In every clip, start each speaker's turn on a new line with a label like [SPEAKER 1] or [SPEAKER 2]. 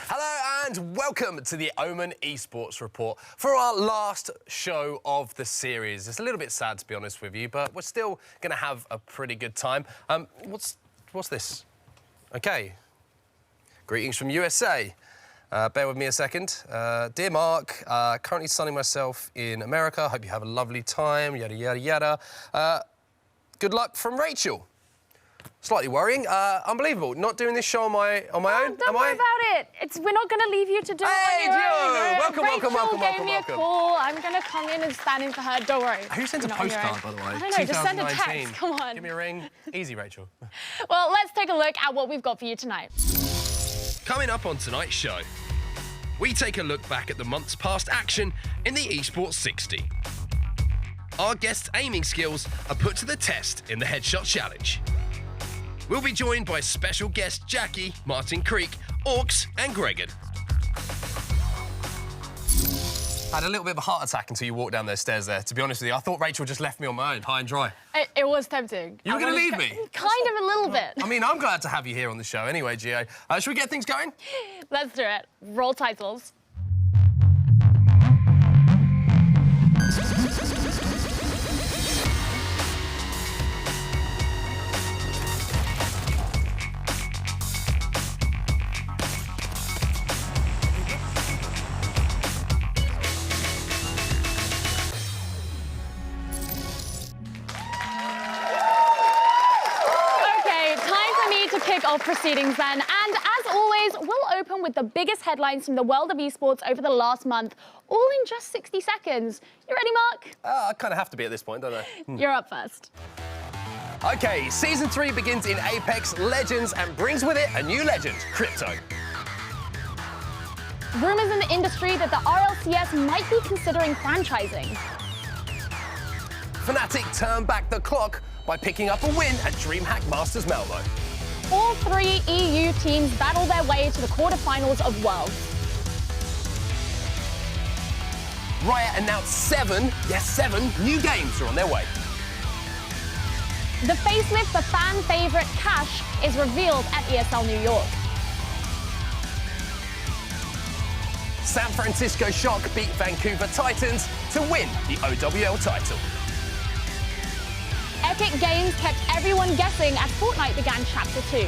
[SPEAKER 1] Hello and welcome to the OMEN Esports Report for our last show of the series. It's a little bit sad to be honest with you, but we're still going to have a pretty good time. What's this? Okay. Greetings from USA. Bear with me a second. Dear Mark, currently sunning myself in America. Hope you have a lovely time, yada, yada, yada. Good luck from Rachel. Slightly worrying. Unbelievable. Not doing this show on my own,
[SPEAKER 2] Don't worry about it. We're not going to leave you to do it on your own.
[SPEAKER 1] Welcome,
[SPEAKER 2] Rachel gave me a call. I'm going to come in and stand in for her. Don't worry.
[SPEAKER 1] Who sent a postcard, by the way?
[SPEAKER 2] I don't know. Just send a text. Come on.
[SPEAKER 1] Give me a ring. Easy, Rachel.
[SPEAKER 2] Well, let's take a look at what we've got for you tonight.
[SPEAKER 3] Coming up on tonight's show, we take a look back at the month's past action in the Esports 60. Our guests' aiming skills are put to the test in the Headshot Challenge. We'll be joined by special guests Jacky, Martin Creek, Orcs and Gregan.
[SPEAKER 1] I had a little bit of a heart attack until you walked down those stairs there, to be honest with you. I thought Rachel just left me on my own, high and dry.
[SPEAKER 2] It was tempting.
[SPEAKER 1] You were going to leave me?
[SPEAKER 2] Kind of a little bit.
[SPEAKER 1] I mean, I'm glad to have you here on the show anyway, Gio. Should we get things going?
[SPEAKER 2] Let's do it. Roll titles. Off proceedings then, and as always, we'll open with the biggest headlines from the world of esports over the last month, all in just 60 seconds. You ready, Mark?
[SPEAKER 1] I kind of have to be at this point, don't I?
[SPEAKER 2] You're up first.
[SPEAKER 1] Okay, Season 3 begins in Apex Legends and brings with it a new legend, Crypto.
[SPEAKER 2] Rumours in the industry that the RLCS might be considering franchising.
[SPEAKER 1] Fnatic turn back the clock by picking up a win at DreamHack Masters Malmo.
[SPEAKER 2] All three EU teams battle their way to the quarterfinals of Worlds.
[SPEAKER 1] Riot announced 7 new games are on their way.
[SPEAKER 2] The facelift for fan favourite Cash is revealed at ESL New York.
[SPEAKER 1] San Francisco Shock beat Vancouver Titans to win the OWL title.
[SPEAKER 2] Epic Games kept everyone guessing as Fortnite began Chapter 2.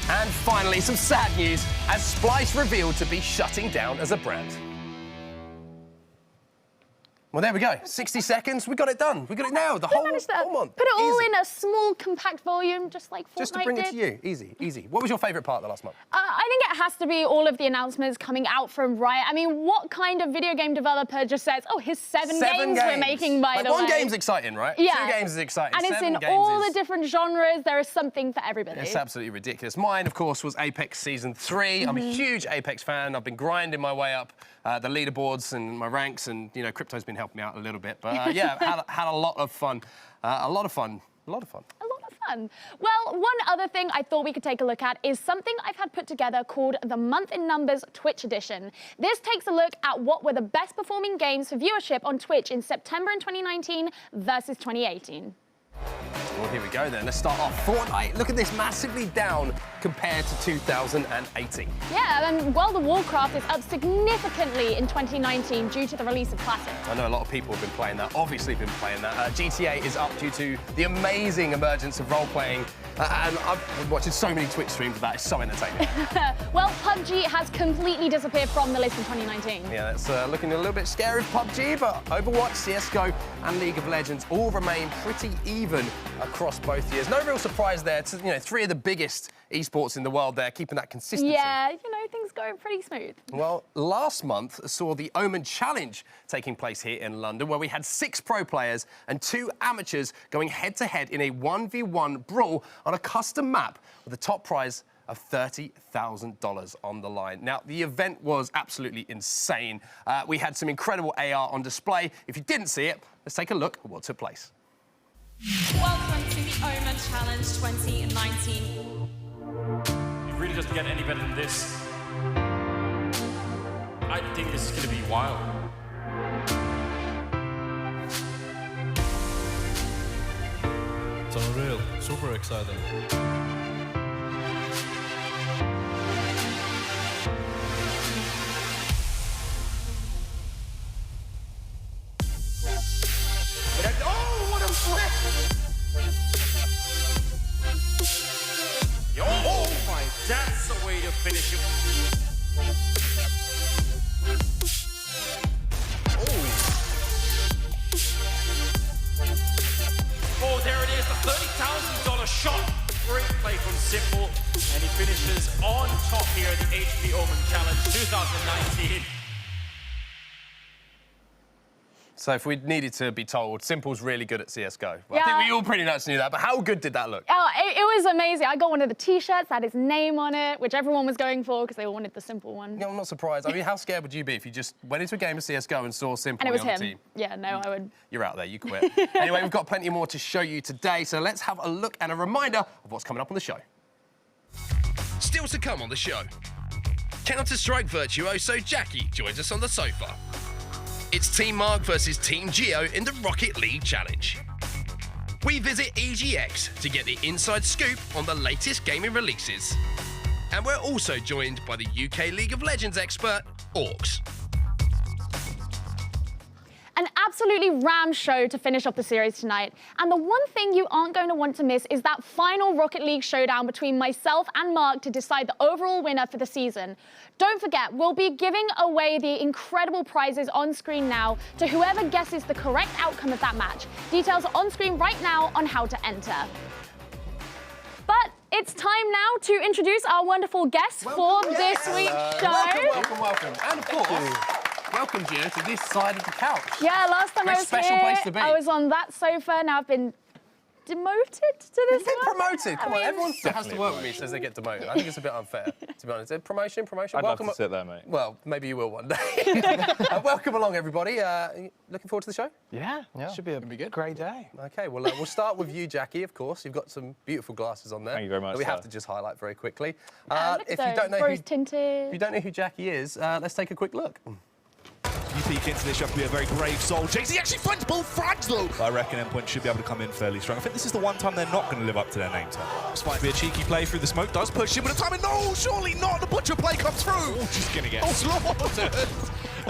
[SPEAKER 1] And finally, some sad news as Splice revealed to be shutting down as a brand. Well, there we go. 60 seconds, we got it done. We got it now, the whole month.
[SPEAKER 2] Put it all in a small, compact volume, just like Fortnite
[SPEAKER 1] Just to bring it to you. Easy, easy. What was your favourite part of the last month?
[SPEAKER 2] I think it has to be all of the announcements coming out from Riot. I mean, what kind of video game developer just says, oh, here's seven games we're making, by the way.
[SPEAKER 1] One game's exciting, right?
[SPEAKER 2] Yeah.
[SPEAKER 1] 2 games is exciting.
[SPEAKER 2] And it's in all the different genres. There is something for everybody.
[SPEAKER 1] It's absolutely ridiculous. Mine, of course, was Apex Season 3. I'm a huge Apex fan. I've been grinding my way up the leaderboards and my ranks, and, you know, Crypto's been helping me out a little bit. But, yeah, had a lot of fun. A lot of fun. Well,
[SPEAKER 2] one other thing I thought we could take a look at is something I've had put together called the Month in Numbers Twitch Edition. This takes a look at what were the best performing games for viewership on Twitch in September in 2019 versus 2018.
[SPEAKER 1] Well, here we go then. Let's start off. Fortnite, look at this, massively down compared to 2018.
[SPEAKER 2] Yeah, and World of Warcraft is up significantly in 2019 due to the release of Classic.
[SPEAKER 1] I know a lot of people have been playing that, obviously been playing that. GTA is up due to the amazing emergence of role-playing, and I've been watching so many Twitch streams of that. It's so entertaining.
[SPEAKER 2] Well, PUBG has completely disappeared from the list in 2019.
[SPEAKER 1] Yeah, that's looking a little bit scary for PUBG, but Overwatch, Csgo and League of Legends all remain pretty even across both years. No real surprise there. To, you know, 3 of the biggest esports in the world there, keeping that consistency.
[SPEAKER 2] Yeah, you know, things going pretty smooth.
[SPEAKER 1] Well, last month saw the OMEN Challenge taking place here in London, where we had 6 pro players and 2 amateurs going head-to-head in a 1v1 brawl on a custom map with a top prize of $30,000 on the line. Now, the event was absolutely insane. We had some incredible AR on display. If you didn't see it, let's take a look at what took place.
[SPEAKER 4] Welcome to the OMEN Challenge 2019.
[SPEAKER 5] It really doesn't get any better than this. I think this is going to be wild.
[SPEAKER 6] It's unreal. Super exciting.
[SPEAKER 5] Oh my, that's the way to finish it. Oh, there it is, the $30,000 shot. Great play from Simple, and he finishes on top here at the HP OMEN Challenge 2019.
[SPEAKER 1] So if we needed to be told, Simple's really good at Csgo. Well,
[SPEAKER 2] Yeah.
[SPEAKER 1] I think we all pretty much knew that, but how good did that look?
[SPEAKER 2] Oh, it was amazing. I got one of the T-shirts that had his name on it, which everyone was going for because they all wanted the Simple one.
[SPEAKER 1] Yeah, I'm not surprised. I mean, how scared would you be if you just went into a game of Csgo and saw Simple
[SPEAKER 2] And it was
[SPEAKER 1] on the
[SPEAKER 2] him.
[SPEAKER 1] team?
[SPEAKER 2] Yeah, no, I would.
[SPEAKER 1] You're out there, you quit. Anyway, we've got plenty more to show you today, so let's have a look and a reminder of what's coming up on the show.
[SPEAKER 3] Still to come on the show. Counter-Strike virtuoso Jacky joins us on the sofa. It's Team Mark versus Team Geo in the Rocket League Challenge. We visit EGX to get the inside scoop on the latest gaming releases. And we're also joined by the UK League of Legends expert, Orcs.
[SPEAKER 2] An absolutely rammed show to finish off the series tonight. And the one thing you aren't going to want to miss is that final Rocket League showdown between myself and Mark to decide the overall winner for the season. Don't forget, we'll be giving away the incredible prizes on screen now to whoever guesses the correct outcome of that match. Details are on screen right now on how to enter. But it's time now to introduce our wonderful guests for this week's show.
[SPEAKER 1] Welcome. And of course, welcome, Gio, to this side of the couch.
[SPEAKER 2] Yeah, last time I was
[SPEAKER 1] special
[SPEAKER 2] here,
[SPEAKER 1] place to be.
[SPEAKER 2] I was on that sofa. Now I've been demoted to this
[SPEAKER 1] You've been
[SPEAKER 2] one.
[SPEAKER 1] promoted. Come
[SPEAKER 2] I
[SPEAKER 1] on,
[SPEAKER 2] mean,
[SPEAKER 1] everyone that has to work with me says they get demoted. I think it's a bit unfair, to be honest. Promotion.
[SPEAKER 6] I'd
[SPEAKER 1] welcome.
[SPEAKER 6] love to sit there, mate.
[SPEAKER 1] Well, maybe you will one day. Welcome along, everybody. Looking forward to the show?
[SPEAKER 6] Yeah. Should be a great day.
[SPEAKER 1] Okay, well, we'll start with you, Jacky, of course. You've got some beautiful glasses on there.
[SPEAKER 6] Thank you very much,
[SPEAKER 1] that we have
[SPEAKER 6] sir.
[SPEAKER 1] to just highlight very quickly.
[SPEAKER 2] Look
[SPEAKER 1] If
[SPEAKER 2] at
[SPEAKER 1] you don't know
[SPEAKER 2] those,
[SPEAKER 1] who,
[SPEAKER 2] rose-tinted.
[SPEAKER 1] if you don't know who Jacky is, let's take a quick look.
[SPEAKER 7] You peek into this, you have to be a very brave soul. James, he actually finds both frags though. I reckon Endpoint should be able to come in fairly strong. I think this is the one time they're not going to live up to their name tag. This might be a cheeky play through the smoke, does push him, but the timing, no, surely not. The butcher play comes through.
[SPEAKER 6] Oh, she's going to get
[SPEAKER 7] slaughtered.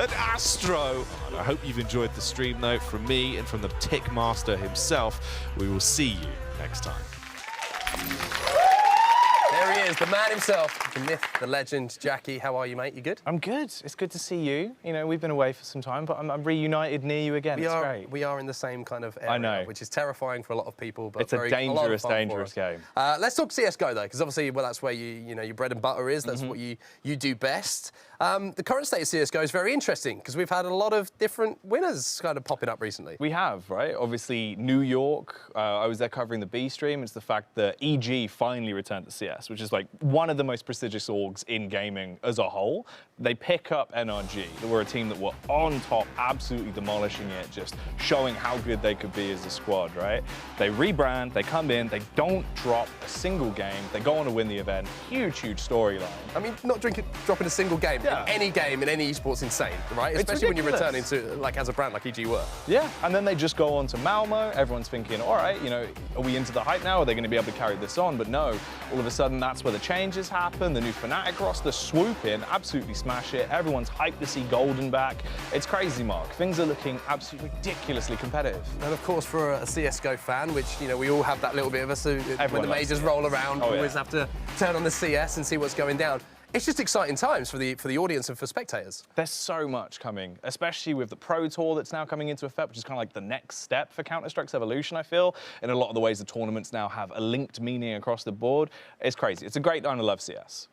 [SPEAKER 7] An Astro. And I hope you've enjoyed the stream though. From me and from the Tick Master himself, we will see you next time.
[SPEAKER 1] There he is, the man himself, the myth, the legend. Jacky, how are you, mate? You good?
[SPEAKER 6] I'm good. It's good to see you. You know, we've been away for some time, but I'm reunited near you again. It's great.
[SPEAKER 1] We are in the same kind of area,
[SPEAKER 6] I know.
[SPEAKER 1] which is terrifying for a lot of people, but
[SPEAKER 6] It's a
[SPEAKER 1] lot of fun for
[SPEAKER 6] dangerous
[SPEAKER 1] us.
[SPEAKER 6] game.
[SPEAKER 1] Let's talk CSGO though, because obviously, well, that's where your bread and butter is. That's what you do best. The current state of CSGO is very interesting because we've had a lot of different winners kind of popping up recently.
[SPEAKER 6] We have, right? Obviously, New York. I was there covering the B stream. It's the fact that EG finally returned to CS, which is like one of the most prestigious orgs in gaming as a whole. They pick up NRG. They were a team that were on top, absolutely demolishing it, just showing how good they could be as a squad, right? They rebrand, they come in, they don't drop a single game. They go on to win the event. Huge storyline.
[SPEAKER 1] I mean, not dropping a single game
[SPEAKER 6] Yeah.
[SPEAKER 1] in any game, in any esports, insane, right?
[SPEAKER 6] It's
[SPEAKER 1] Especially when you're
[SPEAKER 6] ridiculous.
[SPEAKER 1] returning to, like, as a brand like EG were.
[SPEAKER 6] Yeah, and then they just go on to Malmo. Everyone's thinking, all right, you know, are we into the hype now? Are they going to be able to carry this on? But no, all of a sudden that's where the changes happen. The new Fnatic roster swoop in, absolutely smash it. Everyone's hyped to see Golden back. It's crazy, Mark. Things are looking absolutely ridiculously competitive.
[SPEAKER 1] And of course, for a CSGO fan, which, you know, we all have that little bit of us, when
[SPEAKER 6] Everyone
[SPEAKER 1] the
[SPEAKER 6] loves
[SPEAKER 1] majors
[SPEAKER 6] CS.
[SPEAKER 1] roll around,
[SPEAKER 6] Oh,
[SPEAKER 1] we always
[SPEAKER 6] yeah.
[SPEAKER 1] have to turn on the CS and see what's going down. It's just exciting times for the audience and for spectators.
[SPEAKER 6] There's so much coming, especially with the Pro Tour that's now coming into effect, which is kind of like the next step for Counter-Strike's evolution, I feel. In a lot of the ways, the tournaments now have a linked meaning across the board. It's crazy. It's a great time to love CS.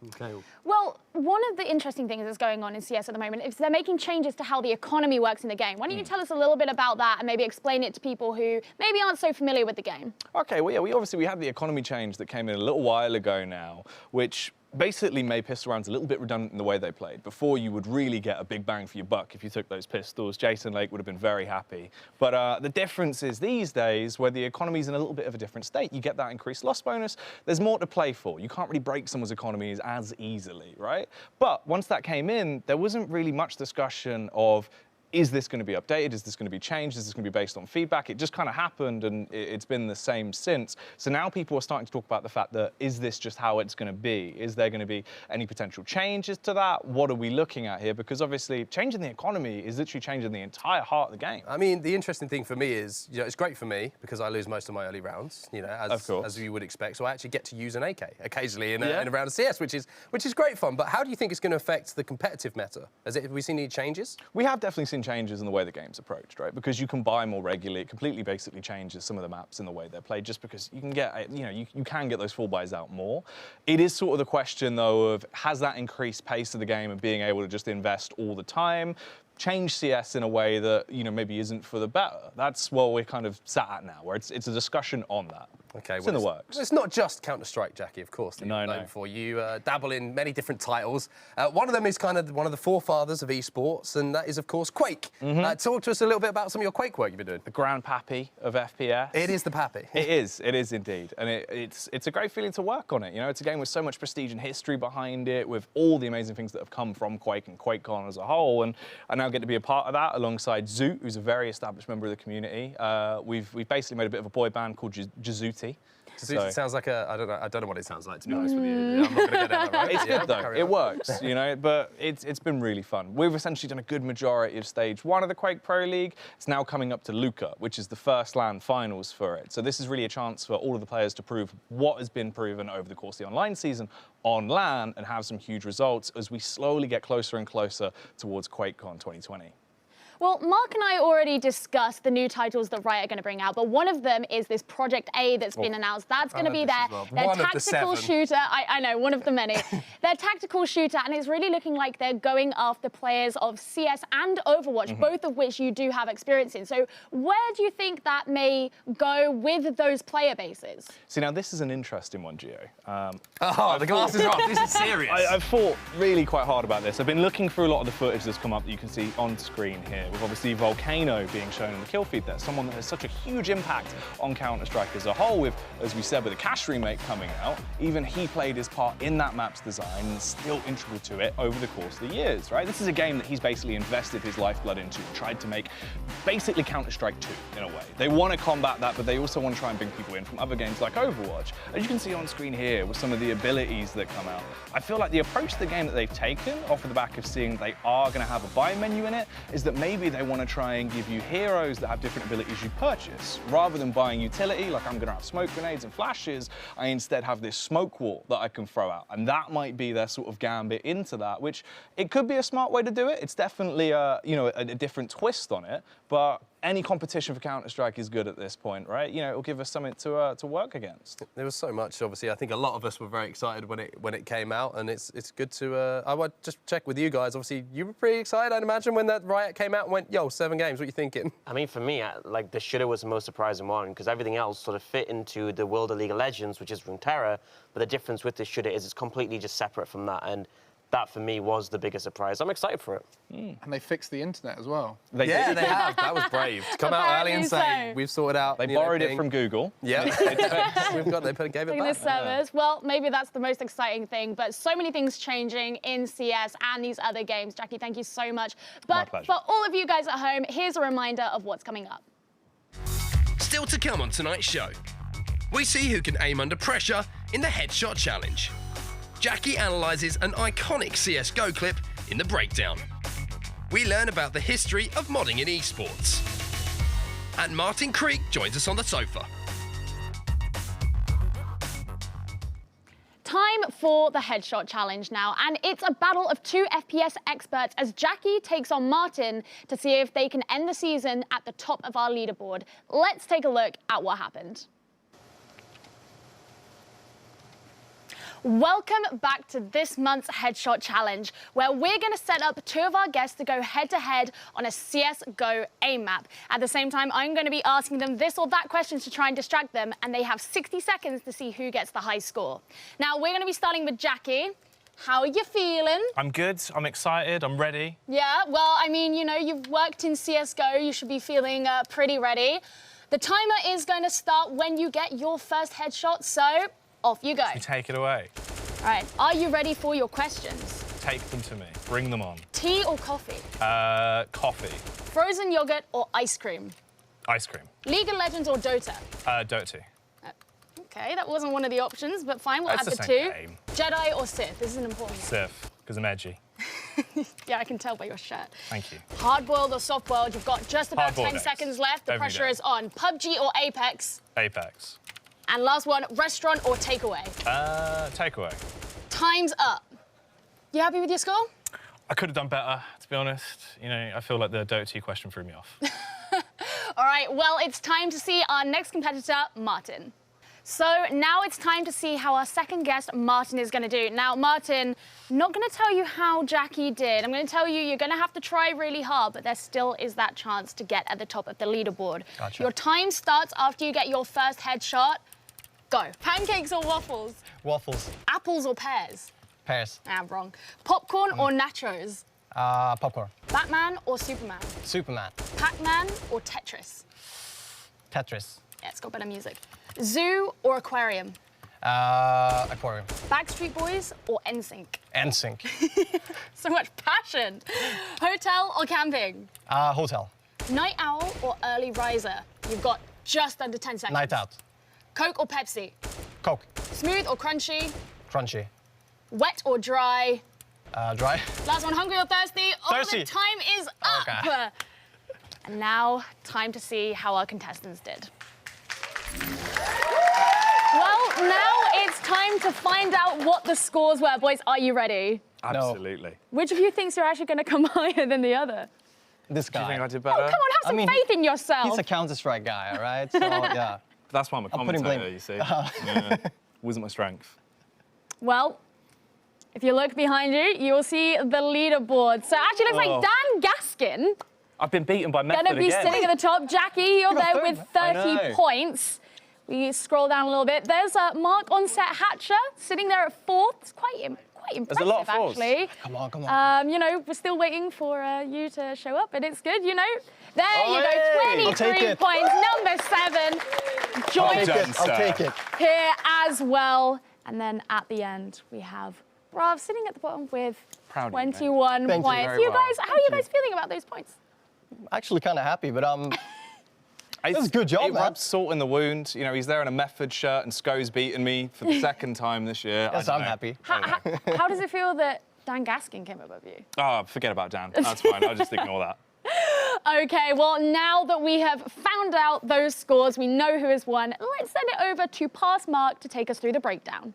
[SPEAKER 1] Okay.
[SPEAKER 2] Well, one of the interesting things that's going on in CS at the moment is they're making changes to how the economy works in the game. Why don't you tell us a little bit about that and maybe explain it to people who maybe aren't so familiar with the game?
[SPEAKER 6] Okay, well, yeah, we had the economy change that came in a little while ago now, which basically made pistol rounds a little bit redundant in the way they played. Before, you would really get a big bang for your buck if you took those pistols. Jason Lake would have been very happy. But the difference is these days, where the economy's in a little bit of a different state, you get that increased loss bonus, there's more to play for. You can't really break someone's economies as easily, right? But once that came in, there wasn't really much discussion of is this going to be updated? Is this going to be changed? Is this going to be based on feedback? It just kind of happened, and it's been the same since. So now people are starting to talk about the fact that, is this just how it's going to be? Is there going to be any potential changes to that? What are we looking at here? Because obviously, changing the economy is literally changing the entire heart of the game.
[SPEAKER 1] I mean, the interesting thing for me is, it's great for me because I lose most of my early rounds, as you would expect. So I actually get to use an AK occasionally in a round of CS, which is great fun. But how do you think it's going to affect the competitive meta? Have we seen any changes?
[SPEAKER 6] We have definitely seen changes in the way the game's approached, right? Because you can buy more regularly. It completely basically changes some of the maps and the way they're played, just because you can get, you can get those full buys out more. It is sort of the question, though, of has that increased pace of the game and being able to just invest all the time change CS in a way that, maybe isn't for the better? That's what we're kind of sat at now, where it's a discussion on that.
[SPEAKER 1] Okay,
[SPEAKER 6] it's in the works.
[SPEAKER 1] It's not just Counter-Strike, Jacky, of course.
[SPEAKER 6] No.
[SPEAKER 1] For you dabble in many different titles. One of them is kind of one of the forefathers of esports, and that is, of course, Quake. Talk to us a little bit about some of your Quake work you've been doing.
[SPEAKER 6] The grandpappy of FPS.
[SPEAKER 1] It is the pappy.
[SPEAKER 6] It is indeed, and it's a great feeling to work on it. It's a game with so much prestige and history behind it, with all the amazing things that have come from Quake and QuakeCon as a whole, and I now get to be a part of that alongside Zoot, who's a very established member of the community. We've basically made a bit of a boy band called Jazuti.
[SPEAKER 1] It sounds like I don't know what it sounds like, to be honest with you. I'm not going to get that right.
[SPEAKER 6] It's good, though. It works, but it's been really fun. We've essentially done a good majority of Stage 1 of the Quake Pro League. It's now coming up to Luca, which is the first LAN finals for it. So this is really a chance for all of the players to prove what has been proven over the course of the online season on LAN and have some huge results as we slowly get closer and closer towards QuakeCon 2020.
[SPEAKER 2] Well, Mark and I already discussed the new titles that Riot are going to bring out, but one of them is this Project A that's been announced. That's going to be their tactical shooter. I know, one of the many. Their tactical shooter, and it's really looking like they're going after players of CS and Overwatch, both of which you do have experience in. So where do you think that may go with those player bases?
[SPEAKER 6] See, now this is an interesting one, Gio.
[SPEAKER 1] The glasses are off. This is serious.
[SPEAKER 6] I've thought really quite hard about this. I've been looking through a lot of the footage that's come up that you can see on screen here, with obviously Volcano being shown in the kill feed there, someone that has such a huge impact on Counter-Strike as a whole, with, as we said, with the Cash remake coming out, even he played his part in that map's design and is still integral to it over the course of the years, right? This is a game that he's basically invested his lifeblood into and tried to make basically Counter-Strike 2 in a way. They want to combat that, but they also want to try and bring people in from other games like Overwatch. As you can see on screen here with some of the abilities that come out, I feel like the approach to the game that they've taken off of the back of seeing they are going to have a buy menu in it is that maybe they want to try and give you heroes that have different abilities you purchase. Rather than buying utility, like I'm going to have smoke grenades and flashes, I instead have this smoke wall that I can throw out. And that might be their sort of gambit into that, which it could be a smart way to do it. It's definitely a different twist on it, but any competition for Counter-Strike is good at this point, right? It'll give us something to work against.
[SPEAKER 1] There was so much, obviously. I think a lot of us were very excited when it came out, and it's good to. I would just check with you guys. Obviously, you were pretty excited, I'd imagine, when that Riot came out and went, yo, 7 games. What are you thinking?
[SPEAKER 8] I mean, for me, like the shooter was the most surprising one because everything else sort of fit into the world of League of Legends, which is Runeterra. But the difference with this shooter is it's completely just separate from that, and that for me was the biggest surprise. I'm excited for it.
[SPEAKER 9] And they fixed the internet as well.
[SPEAKER 1] They have. That was brave. To come out early and say, we've sorted out.
[SPEAKER 6] They borrowed it from Google.
[SPEAKER 1] Yeah. They gave it back.
[SPEAKER 2] The servers. Well, maybe that's the most exciting thing, but so many things changing in CS and these other games. Jacky, thank you so much. But for all of you guys at home, here's a reminder of what's coming up.
[SPEAKER 3] Still to come on tonight's show, we see who can aim under pressure in the Headshot Challenge. Jacky analyses an iconic Csgo clip in the breakdown. We learn about the history of modding in esports. And Martin Creek joins us on the sofa.
[SPEAKER 2] Time for the Headshot Challenge now, and it's a battle of 2 FPS experts as Jacky takes on Martin to see if they can end the season at the top of our leaderboard. Let's take a look at what happened. Welcome back to this month's Headshot Challenge, where we're going to set up 2 of our guests to go head-to-head on a CSGO aim map. At the same time, I'm going to be asking them this or that questions to try and distract them, and they have 60 seconds to see who gets the high score. Now, we're going to be starting with Jacky. How are you feeling?
[SPEAKER 10] I'm good, I'm excited, I'm ready.
[SPEAKER 2] Yeah, well, I mean, you've worked in CSGO, you should be feeling pretty ready. The timer is going to start when you get your first headshot, so off you go.
[SPEAKER 10] You take it away.
[SPEAKER 2] All right, are you ready for your questions?
[SPEAKER 10] Take them to me. Bring them on.
[SPEAKER 2] Tea or coffee?
[SPEAKER 10] Coffee.
[SPEAKER 2] Frozen yogurt or ice cream?
[SPEAKER 10] Ice cream.
[SPEAKER 2] League of Legends or Dota?
[SPEAKER 10] Dota.
[SPEAKER 2] Okay, that wasn't one of the options, but fine, we'll add the
[SPEAKER 10] It's the
[SPEAKER 2] two.
[SPEAKER 10] same game.
[SPEAKER 2] Jedi or Sith? This is an important one.
[SPEAKER 10] Sith, because I'm edgy.
[SPEAKER 2] Yeah, I can tell by your shirt.
[SPEAKER 10] Thank you.
[SPEAKER 2] Hard-boiled or soft-boiled? You've got just about
[SPEAKER 10] Hard-boiled
[SPEAKER 2] 10
[SPEAKER 10] eggs.
[SPEAKER 2] seconds left. The
[SPEAKER 10] Every
[SPEAKER 2] pressure
[SPEAKER 10] day.
[SPEAKER 2] is on. PUBG or Apex?
[SPEAKER 10] Apex.
[SPEAKER 2] And last one, restaurant or takeaway?
[SPEAKER 10] Takeaway.
[SPEAKER 2] Time's up. You happy with your score?
[SPEAKER 10] I could have done better, to be honest. You know, I feel like the Dota 2 question threw me off.
[SPEAKER 2] All right, well, it's time to see our next competitor, Martin. So now it's time to see how our second guest, Martin, is going to do. Now, Martin, not going to tell you how Jacky did. I'm going to tell you you're going to have to try really hard, but there still is that chance to get at the top of the leaderboard.
[SPEAKER 11] Gotcha.
[SPEAKER 2] Your time starts after you get your first headshot. Go. Pancakes or waffles?
[SPEAKER 11] Waffles.
[SPEAKER 2] Apples or pears?
[SPEAKER 11] Pears.
[SPEAKER 2] Ah, wrong. Popcorn or nachos?
[SPEAKER 11] Popcorn.
[SPEAKER 2] Batman or Superman?
[SPEAKER 11] Superman.
[SPEAKER 2] Pac-Man or Tetris?
[SPEAKER 11] Tetris.
[SPEAKER 2] Yeah, it's got better music. Zoo or aquarium?
[SPEAKER 11] Aquarium.
[SPEAKER 2] Backstreet Boys or NSYNC?
[SPEAKER 11] NSYNC.
[SPEAKER 2] So much passion. Hotel or camping?
[SPEAKER 11] Hotel.
[SPEAKER 2] Night owl or early riser? You've got just under 10 seconds.
[SPEAKER 11] Night out.
[SPEAKER 2] Coke or Pepsi?
[SPEAKER 11] Coke.
[SPEAKER 2] Smooth or crunchy?
[SPEAKER 11] Crunchy.
[SPEAKER 2] Wet or dry?
[SPEAKER 11] Dry.
[SPEAKER 2] Last one, hungry or thirsty?
[SPEAKER 11] Thirsty.
[SPEAKER 2] Oh, the time is up.
[SPEAKER 11] Okay.
[SPEAKER 2] And now, time to see how our contestants did. Well, now it's time to find out what the scores were. Boys, are you ready?
[SPEAKER 6] Absolutely.
[SPEAKER 2] Which of you thinks you're actually going to come higher than the other?
[SPEAKER 11] This guy.
[SPEAKER 6] Do you think I did
[SPEAKER 2] Oh,
[SPEAKER 6] better?
[SPEAKER 2] come on, have some faith in yourself.
[SPEAKER 11] He's a Counter-Strike guy, all right? So, yeah.
[SPEAKER 6] That's why I'm a
[SPEAKER 11] putting
[SPEAKER 6] commentator,
[SPEAKER 11] blame.
[SPEAKER 6] you see. Yeah. Wasn't my strength.
[SPEAKER 2] Well, if you look behind you, you will see the leaderboard. So actually, it looks like Dan Gaskin
[SPEAKER 6] I've been beaten by method
[SPEAKER 2] going to be
[SPEAKER 6] again.
[SPEAKER 2] sitting at the top. Jacky, you're there with
[SPEAKER 11] I
[SPEAKER 2] 30
[SPEAKER 11] know.
[SPEAKER 2] points. We scroll down a little bit. There's Mark Onset Hatcher sitting there at 4th. It's quite impressive,
[SPEAKER 6] There's a lot of fours.
[SPEAKER 2] actually.
[SPEAKER 11] Come on, come on.
[SPEAKER 2] You know, we're still waiting for you to show up, but it's good, you know. There you
[SPEAKER 11] Hey!
[SPEAKER 2] go,
[SPEAKER 11] I'll take
[SPEAKER 2] 23
[SPEAKER 11] it.
[SPEAKER 2] points. Number 7
[SPEAKER 11] I'll
[SPEAKER 2] joins
[SPEAKER 11] take it. I'll take it.
[SPEAKER 2] here as well. And then at the end, we have Brav sitting at the bottom with
[SPEAKER 6] Proud of you, mate.
[SPEAKER 2] 21
[SPEAKER 11] Thank you
[SPEAKER 2] points.
[SPEAKER 11] very well.
[SPEAKER 2] Guys, how are you guys feeling about those points?
[SPEAKER 11] Actually, kind of happy, but It was a good job,
[SPEAKER 6] It
[SPEAKER 11] man.
[SPEAKER 6] rubs salt in the wound. You know, he's there in a method shirt and Sco's beaten me for the second time this year.
[SPEAKER 11] Yes, I'm happy.
[SPEAKER 2] How does it feel that Dan Gaskin came above you?
[SPEAKER 6] Oh, forget about Dan. That's fine. I'll just ignore that.
[SPEAKER 2] Okay, well, now that we have found out those scores, we know who has won, let's send it over to Pass Mark to take us through the breakdown.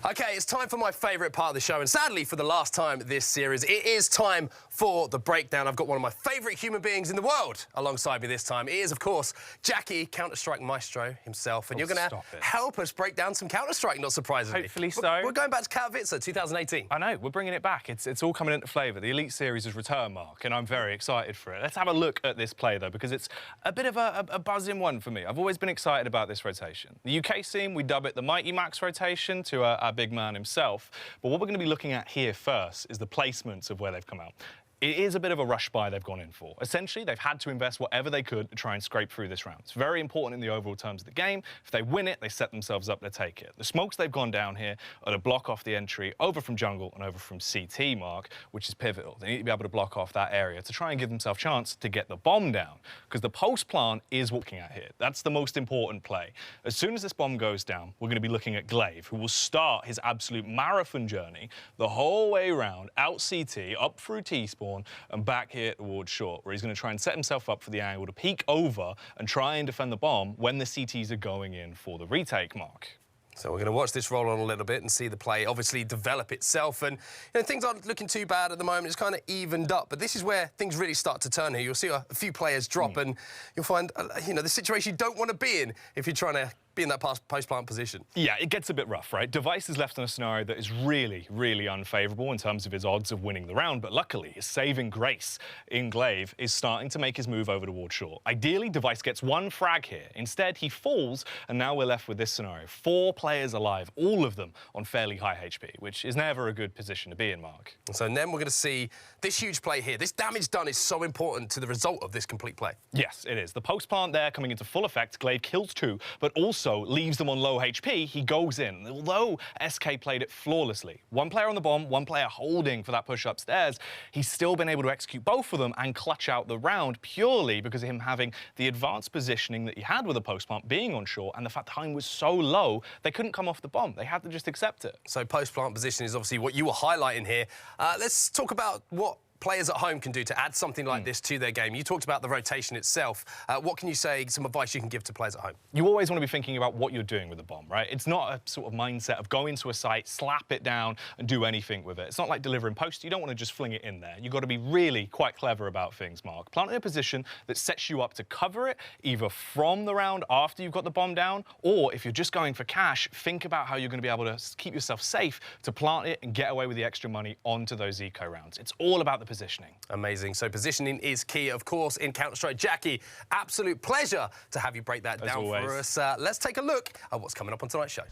[SPEAKER 1] Okay, it's time for my favourite part of the show, and sadly, for the last time this series, it is time for the breakdown. I've got one of my favourite human beings in the world alongside me this time. It is, of course, Jacky, Counter-Strike maestro himself, and you're going to help us break down some Counter-Strike, not surprisingly.
[SPEAKER 10] Hopefully so.
[SPEAKER 1] We're going back to Katowice 2018.
[SPEAKER 10] I know, we're bringing it back. It's all coming into flavour. The Elite Series has returned, Mark, and I'm very excited for it. Let's have a look at this play, though, because it's a bit of a buzzing one for me. I've always been excited about this rotation. The UK scene, we dub it the Mighty Max rotation to our big man himself. But what we're going to be looking at here first is the placements of where they've come out. It is a bit of a rush buy they've gone in for. Essentially, they've had to invest whatever they could to try and scrape through this round. It's very important in the overall terms of the game. If they win it, they set themselves up to take it. The smokes they've gone down here are to block off the entry over from jungle and over from CT, Mark, which is pivotal. They need to be able to block off that area to try and give themselves a chance to get the bomb down, because the post plant is what we're looking at here. That's the most important play. As soon as this bomb goes down, we're going to be looking at Glaive, who will start his absolute marathon journey the whole way around, out CT, up through T-spawn, and back here towards short, where he's going to try and set himself up for the angle to peek over and try and defend the bomb when the CTs are going in for the retake, Mark.
[SPEAKER 1] So we're going to watch this roll on a little bit and see the play obviously develop itself. And you know, things aren't looking too bad at the moment. It's kind of evened up. But this is where things really start to turn here. You'll see a few players drop and you'll find, you know, the situation you don't want to be in if you're trying to be in that post-plant position.
[SPEAKER 10] Yeah, it gets a bit rough, right? Device is left in a scenario that is really, really unfavourable in terms of his odds of winning the round, but luckily his saving grace in Glaive is starting to make his move over towards short. Ideally, Device gets one frag here. Instead, he falls, and now we're left with this scenario. 4 players alive, all of them on fairly high HP, which is never a good position to be in, Mark.
[SPEAKER 1] So then we're going to see this huge play here. This damage done is so important to the result of this complete play.
[SPEAKER 10] Yes, it is. The post-plant there coming into full effect. Glaive kills 2, but also also leaves them on low HP, he goes in. Although SK played it flawlessly, one player on the bomb, one player holding for that push upstairs, he's still been able to execute both of them and clutch out the round purely because of him having the advanced positioning that he had with a post plant, being on shore, and the fact the time was so low, they couldn't come off the bomb. They had to just accept it.
[SPEAKER 1] So post-plant position is obviously what you were highlighting here. Let's talk about what players at home can do to add something like this to their game. You talked about the rotation itself. What can you say, some advice you can give to players at home?
[SPEAKER 10] You always want to be thinking about what you're doing with the bomb, right? It's not a sort of mindset of go into a site, slap it down and do anything with it. It's not like delivering post. You don't want to just fling it in there. You've got to be really quite clever about things, Mark. Plant in a position that sets you up to cover it, either from the round after you've got the bomb down, or if you're just going for cash, think about how you're going to be able to keep yourself safe to plant it and get away with the extra money onto those eco rounds. It's all about the positioning.
[SPEAKER 1] Amazing. So positioning is key, of course, in Counter-Strike. Jacky, absolute pleasure to have you break that down for us. Let's take a look at what's coming up on tonight's show.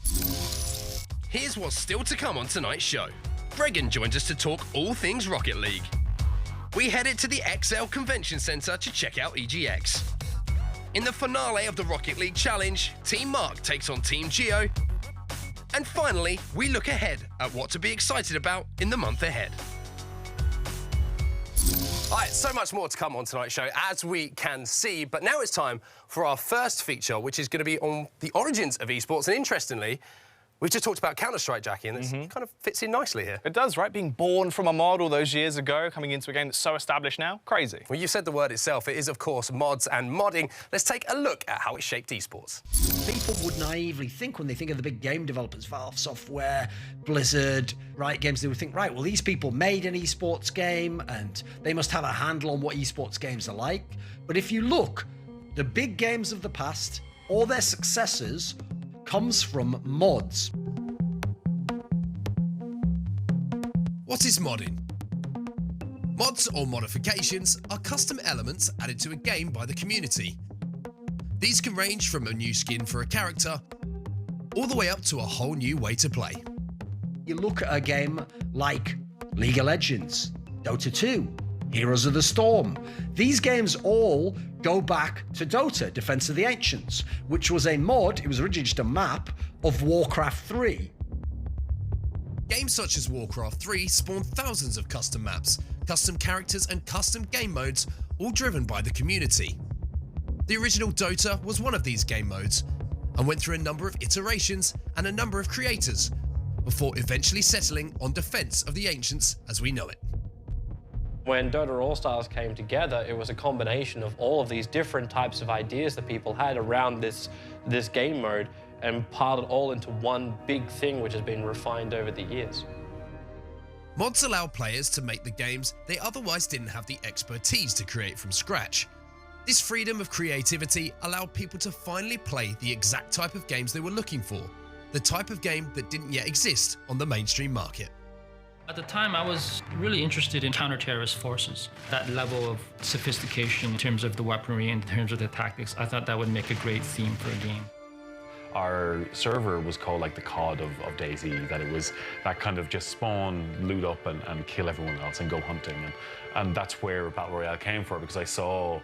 [SPEAKER 3] Here's what's still to come on tonight's show. Bregan joins us to talk all things Rocket League. We headed to the XL Convention Centre to check out EGX. In the finale of the Rocket League Challenge, Team Mark takes on Team Geo. And finally, we look ahead at what to be excited about in the month ahead.
[SPEAKER 1] All right, so much more to come on tonight's show, as we can see. But now it's time for our first feature, which is going to be on the origins of esports. And interestingly, we've just talked about Counter-Strike, Jacky, and it kind of fits in nicely here.
[SPEAKER 10] It does, right? Being born from a mod all those years ago, coming into a game that's so established now, crazy.
[SPEAKER 1] Well, you said the word itself. It is, of course, mods and modding. Let's take a look at how it shaped esports.
[SPEAKER 12] People would naively think, when they think of the big game developers, Valve Software, Blizzard, Riot Games, they would think, right, well, these people made an esports game and they must have a handle on what esports games are like. But if you look, the big games of the past, all their successors, comes from mods.
[SPEAKER 3] What is modding? Mods or modifications are custom elements added to a game by the community. These can range from a new skin for a character, all the way up to a whole new way to play.
[SPEAKER 12] You look at a game like League of Legends, Dota 2, Heroes of the Storm. These games all go back to Dota, Defense of the Ancients, which was a mod, it was originally just a map, of Warcraft 3.
[SPEAKER 3] Games such as Warcraft 3 spawned thousands of custom maps, custom characters and custom game modes, all driven by the community. The original Dota was one of these game modes, and went through a number of iterations and a number of creators, before eventually settling on Defense of the Ancients as we know it.
[SPEAKER 13] When Dota All-Stars came together, it was a combination of all of these different types of ideas that people had around this game mode and piled it all into one big thing which has been refined over the years.
[SPEAKER 3] Mods allow players to make the games they otherwise didn't have the expertise to create from scratch. This freedom of creativity allowed people to finally play the exact type of games they were looking for, the type of game that didn't yet exist on the mainstream market.
[SPEAKER 14] At the time, I was really interested in counter-terrorist forces. That level of sophistication in terms of the weaponry, in terms of the tactics, I thought that would make a great theme for a game.
[SPEAKER 15] Our server was called like the COD of DayZ, that it was that kind of just spawn, loot up and kill everyone else and go hunting. And that's where Battle Royale came from, because I saw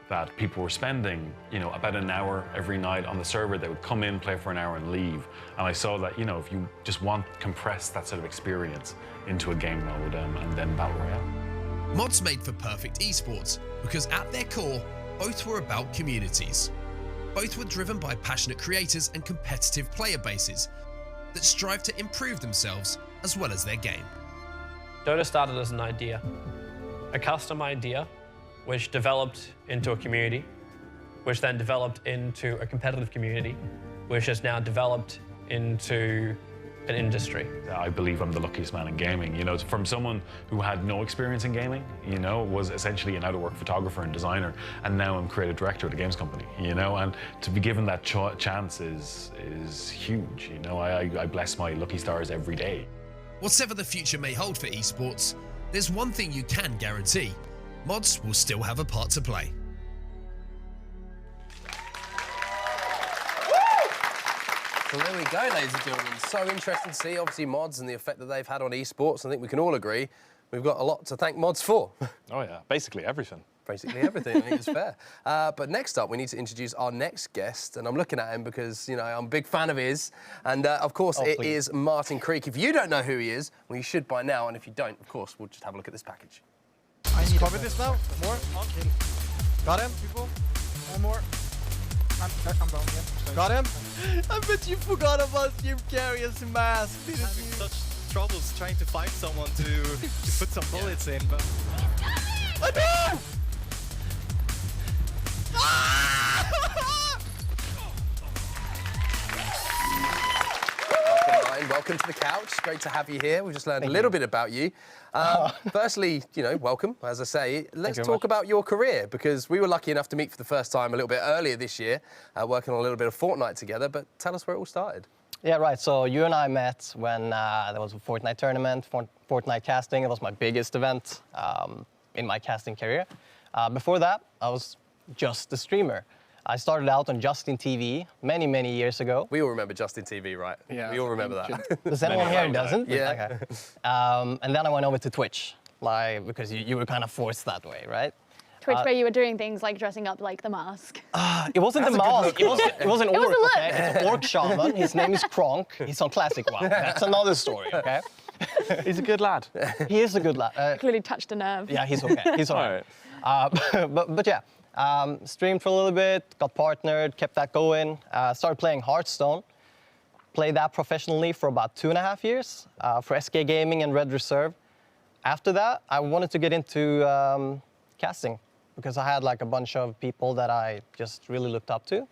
[SPEAKER 15] that people were spending, about an hour every night on the server. They would come in, play for an hour and leave. And I saw that, if you just compress that sort of experience into a game mode and then Battle Royale.
[SPEAKER 3] Mods made for perfect esports because at their core, both were about communities. Both were driven by passionate creators and competitive player bases that strive to improve themselves as well as their game.
[SPEAKER 13] Dota started as an idea, a custom idea, which developed into a community, which then developed into a competitive community, which has now developed into an industry.
[SPEAKER 15] I believe I'm the luckiest man in gaming. From someone who had no experience in gaming, was essentially an out-of-work photographer and designer, and now I'm creative director at a games company, and to be given that chance is huge. I bless my lucky stars every day.
[SPEAKER 3] Whatever the future may hold for esports, there's one thing you can guarantee: mods will still have a part to play.
[SPEAKER 1] So there we go, ladies and gentlemen. So interesting to see, obviously, mods and the effect that they've had on esports. I think we can all agree we've got a lot to thank mods for.
[SPEAKER 6] Oh, yeah, basically everything.
[SPEAKER 1] basically everything. I think it's fair. But next up, we need to introduce our next guest, and I'm looking at him because, you know, I'm a big fan of his. And, of course, it is Martin Creek. If you don't know who he is, well, you should by now. And if you don't, of course, we'll just have a look at this package.
[SPEAKER 16] I need cover this now. More. Got him. People. One more. I'm down here. Got him.
[SPEAKER 11] I bet you forgot about Jim Carrey's mask.
[SPEAKER 16] Having such troubles trying to find someone to put some bullets in, but...
[SPEAKER 11] I
[SPEAKER 1] Welcome, Martin. Welcome to the couch. Great to have you here. We've just learned a little bit about you. Firstly, you know, welcome, as I say. Let's talk about your career, because we were lucky enough to meet for the first time a little bit earlier this year, working on a little bit of Fortnite together. But tell us where it all started.
[SPEAKER 11] Yeah, right. So you and I met when there was a Fortnite tournament, Fortnite casting. It was my biggest event in my casting career. Before that, I was just a streamer. I started out on Justin TV many, many years ago.
[SPEAKER 1] We all remember Justin TV, right?
[SPEAKER 9] Yeah.
[SPEAKER 1] We all remember that.
[SPEAKER 11] Does anyone here who doesn't?
[SPEAKER 1] Yeah.
[SPEAKER 11] Okay. And then I went over to Twitch, like, because you were kind of forced that way, right?
[SPEAKER 2] Twitch, where you were doing things like dressing up like the mask.
[SPEAKER 11] It wasn't the mask. It was an orc.
[SPEAKER 2] It was a look.
[SPEAKER 11] Okay? It's an orc shaman. His name is Kronk. He's on Classic WoW. That's another story. Okay.
[SPEAKER 6] He's a good lad.
[SPEAKER 11] He is a good lad.
[SPEAKER 2] Clearly touched a nerve.
[SPEAKER 11] Yeah, he's okay. He's all right. But yeah, streamed for a little bit, got partnered, kept that going. Started playing Hearthstone. Played that professionally for about 2.5 years for SK Gaming and Red Reserve. After that, I wanted to get into casting, because I had like a bunch of people that I just really looked up to.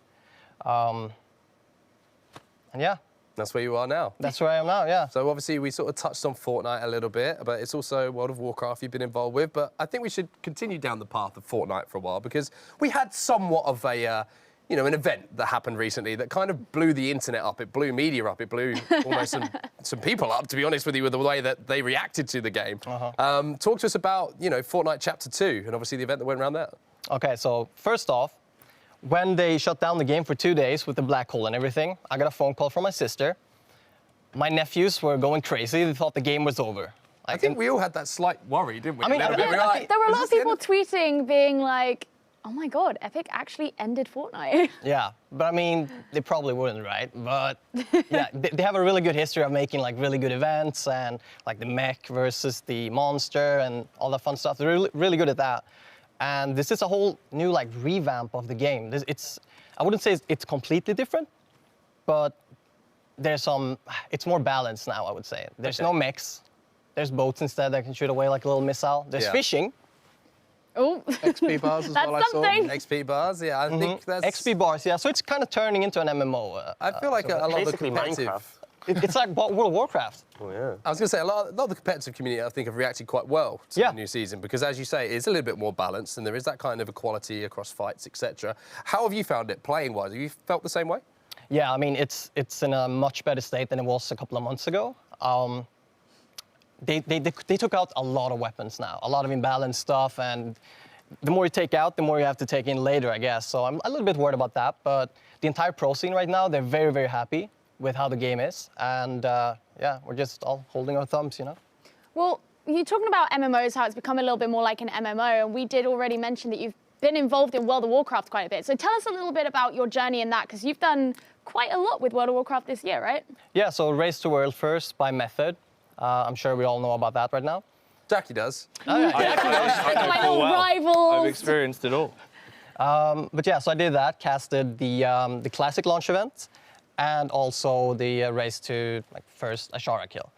[SPEAKER 11] And yeah.
[SPEAKER 1] That's where you are now.
[SPEAKER 11] That's where I am now, yeah.
[SPEAKER 1] So obviously we sort of touched on Fortnite a little bit, but it's also World of Warcraft you've been involved with. But I think we should continue down the path of Fortnite for a while, because we had somewhat of a, you know, an event that happened recently that kind of blew the internet up. It blew media up. It blew almost some people up, to be honest with you, with the way that they reacted to the game. Talk to us about, you know, Fortnite Chapter 2 and obviously the event that went around there.
[SPEAKER 11] Okay, so first off, when they shut down the game for 2 days with the black hole and everything, I got a phone call from my sister. My nephews were going crazy. They thought the game was over.
[SPEAKER 1] I think we all had that slight worry, didn't we?
[SPEAKER 11] I mean,
[SPEAKER 2] there were a lot of people tweeting being like, oh my God, Epic actually ended Fortnite.
[SPEAKER 11] Yeah, but I mean, they probably wouldn't, right? But yeah, they have a really good history of making like really good events, and like the mech versus the monster and all that fun stuff. They're really, really good at that. And this is a whole new like revamp of the game. I wouldn't say it's completely different, but it's more balanced now, I would say. There's no mechs. There's boats instead that can shoot away like a little missile. There's fishing.
[SPEAKER 2] Oh,
[SPEAKER 9] XP bars as well, I saw.
[SPEAKER 1] XP bars, yeah, I think that's...
[SPEAKER 11] XP bars, yeah, so it's kind of turning into an MMO.
[SPEAKER 1] I feel like a lot of the competitive...
[SPEAKER 8] Minecraft.
[SPEAKER 11] It's like World of Warcraft.
[SPEAKER 8] Oh, yeah.
[SPEAKER 1] I was going to say, a lot of the competitive community, I think, have reacted quite well to the new season, because, as you say, it's a little bit more balanced, and there is that kind of equality across fights, etc. How have you found it, playing-wise? Have you felt the same way?
[SPEAKER 11] Yeah, I mean, it's in a much better state than it was a couple of months ago. They took out a lot of weapons now, a lot of imbalanced stuff, and the more you take out, the more you have to take in later, I guess. So I'm a little bit worried about that, but the entire pro scene right now, they're very, very happy with how the game is, and yeah, we're just all holding our thumbs, you know?
[SPEAKER 2] Well, you're talking about MMOs, how it's become a little bit more like an MMO, and we did already mention that you've been involved in World of Warcraft quite a bit. So tell us a little bit about your journey in that, because you've done quite a lot with World of Warcraft this year, right?
[SPEAKER 11] Yeah, so Race to World First by Method. I'm sure we all know about that right now.
[SPEAKER 1] Jacky does.
[SPEAKER 11] Oh, yeah.
[SPEAKER 2] My little rivals.
[SPEAKER 6] I've experienced it all.
[SPEAKER 11] But yeah, so I did that, casted the classic launch event, and also the race to like first Ashara kill.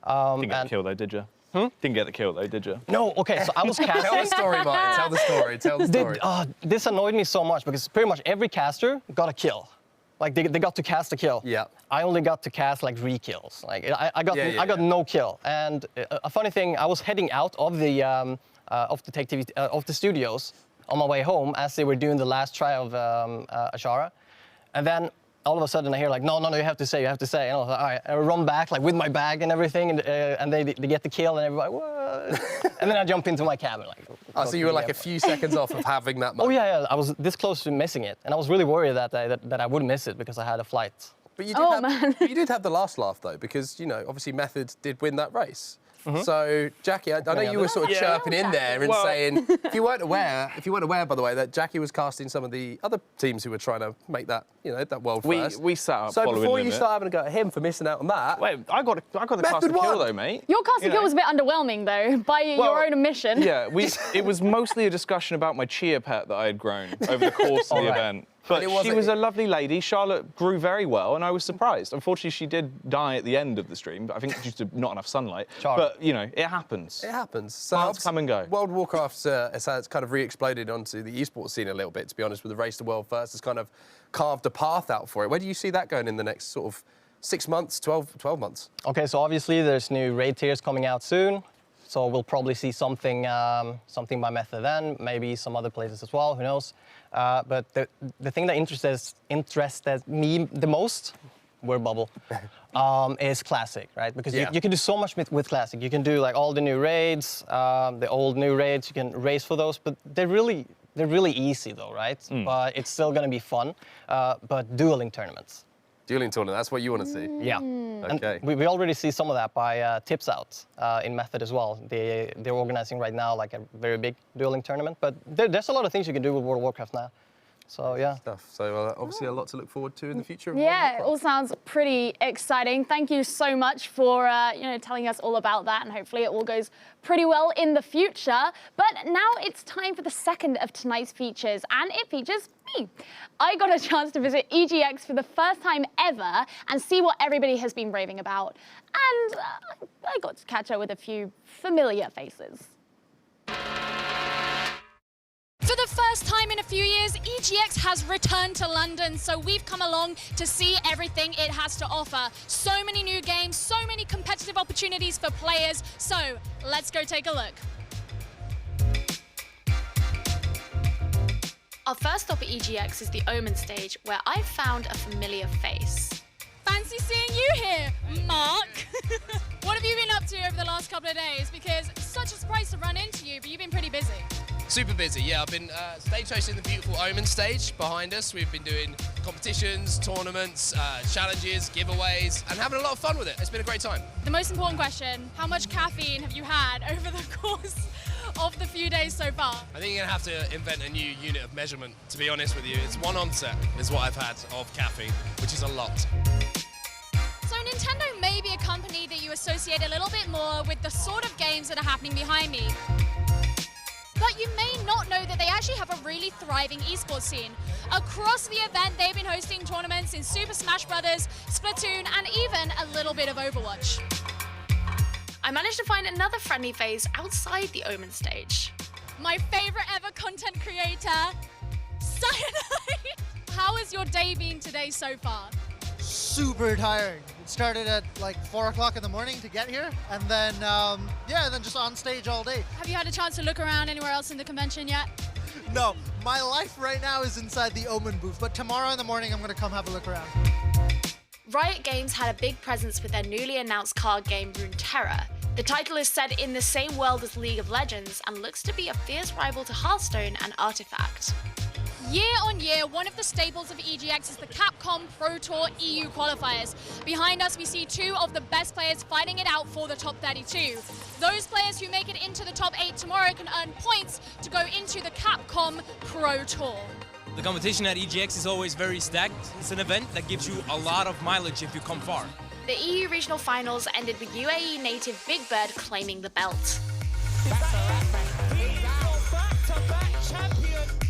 [SPEAKER 6] Didn't get the kill though, did you? Didn't get the kill though, did you?
[SPEAKER 11] No, okay, so I was casting.
[SPEAKER 1] Tell the story, Martin. Tell the story. Tell the story.
[SPEAKER 11] This annoyed me so much because pretty much every caster got a kill. Like they got to cast a kill.
[SPEAKER 1] Yeah.
[SPEAKER 11] I only got to cast like re-kills. Like I got no kill. And a funny thing, I was heading out of the Tech TV of the studios on my way home as they were doing the last try of Ashara, and then all of a sudden I hear like, no, you have to say. And I was like, all right, I run back like with my bag and everything, and they get the kill, and everybody, what? And then I jump into my cabin like.
[SPEAKER 1] Oh, so you were like a few seconds off of having that moment.
[SPEAKER 11] Oh yeah, I was this close to missing it, and I was really worried that I wouldn't miss it because I had a flight.
[SPEAKER 1] But you did, you did have the last laugh though, because you know obviously Method did win that race. So, Jacky, I know you were sort of chirping in there and saying, if you weren't aware, by the way, that Jacky was casting some of the other teams who were trying to make that, that world first.
[SPEAKER 6] We sat up.
[SPEAKER 1] So
[SPEAKER 6] following
[SPEAKER 1] before you
[SPEAKER 6] limit.
[SPEAKER 1] start having a go at him for missing out on that.
[SPEAKER 6] Wait, I got the cast of kill though, mate.
[SPEAKER 2] Your cast of kill was a bit underwhelming though, by your own admission.
[SPEAKER 6] Yeah, it was mostly a discussion about my chia pet that I had grown over the course of the event. But she was a lovely lady. Charlotte grew very well, and I was surprised. Unfortunately, she did die at the end of the stream, but I think due to not enough sunlight.
[SPEAKER 11] Charlotte.
[SPEAKER 6] But, it happens.
[SPEAKER 1] It happens. So
[SPEAKER 6] Parts come and go.
[SPEAKER 1] World of Warcraft has kind of re-exploded onto the esports scene a little bit, to be honest, with the Race to World First. Has kind of carved a path out for it. Where do you see that going in the next sort of 6 months, 12 months?
[SPEAKER 11] Okay, so obviously there's new raid tiers coming out soon. So we'll probably see something by Method then, maybe some other places as well, who knows. But the thing that interested me the most, word bubble, is Classic, right? Because you can do so much with Classic. You can do like all the new raids, the old new raids, you can race for those, but they're really easy though, right? But it's still gonna be fun, but dueling tournaments.
[SPEAKER 1] Dueling tournament, that's what you want to see?
[SPEAKER 11] Yeah.
[SPEAKER 1] Okay.
[SPEAKER 11] And we already see some of that by Tips Out in Method as well. They're organizing right now like a very big dueling tournament, but there's a lot of things you can do with World of Warcraft now. So, yeah.
[SPEAKER 1] So, obviously a lot to look forward to in the future.
[SPEAKER 2] Yeah, it all sounds pretty exciting. Thank you so much for, telling us all about that, and hopefully it all goes pretty well in the future. But now it's time for the second of tonight's features, and it features me. I got a chance to visit EGX for the first time ever and see what everybody has been raving about. And I got to catch up with a few familiar faces.
[SPEAKER 4] For the first time in a few years, EGX has returned to London, so we've come along to see everything it has to offer. So many new games, so many competitive opportunities for players, so let's go take a look.
[SPEAKER 17] Our first stop at EGX is the OMEN stage, where I found a familiar face.
[SPEAKER 4] Fancy seeing you here, Mark. What have you been up to over the last couple of days? Because it's such a surprise to run into you, but you've been pretty busy.
[SPEAKER 3] Super busy, yeah. I've been stage hosting the beautiful OMEN stage behind us. We've been doing competitions, tournaments, challenges, giveaways, and having a lot of fun with it. It's been a great time.
[SPEAKER 4] The most important question, how much caffeine have you had over the course of the few days so far?
[SPEAKER 3] I think you're gonna have to invent a new unit of measurement, to be honest with you. It's 1 onset is what I've had of caffeine, which is a lot.
[SPEAKER 4] So Nintendo may be a company that you associate a little bit more with the sort of games that are happening behind me. But you may not know that they actually have a really thriving esports scene. Across the event, they've been hosting tournaments in Super Smash Bros., Splatoon, and even a little bit of Overwatch.
[SPEAKER 17] I managed to find another friendly face outside the OMEN stage.
[SPEAKER 4] My favorite ever content creator, Cyanide. How has your day been today so far?
[SPEAKER 16] Super tiring. It started at like 4 o'clock in the morning to get here, and then then just on stage all day.
[SPEAKER 4] Have you had a chance to look around anywhere else in the convention yet?
[SPEAKER 16] No, my life right now is inside the OMEN booth, but tomorrow in the morning I'm going to come have a look around.
[SPEAKER 17] Riot Games had a big presence with their newly announced card game Runeterra. The title is set in the same world as League of Legends and looks to be a fierce rival to Hearthstone and Artifact.
[SPEAKER 4] Year on year, one of the staples of EGX is the Capcom Pro Tour EU qualifiers. Behind us, we see 2 of the best players fighting it out for the top 32. Those players who make it into the top 8 tomorrow can earn points to go into the Capcom Pro Tour.
[SPEAKER 18] The competition at EGX is always very stacked. It's an event that gives you a lot of mileage if you come far.
[SPEAKER 17] The EU regional finals ended with UAE native Big Bird claiming the belt.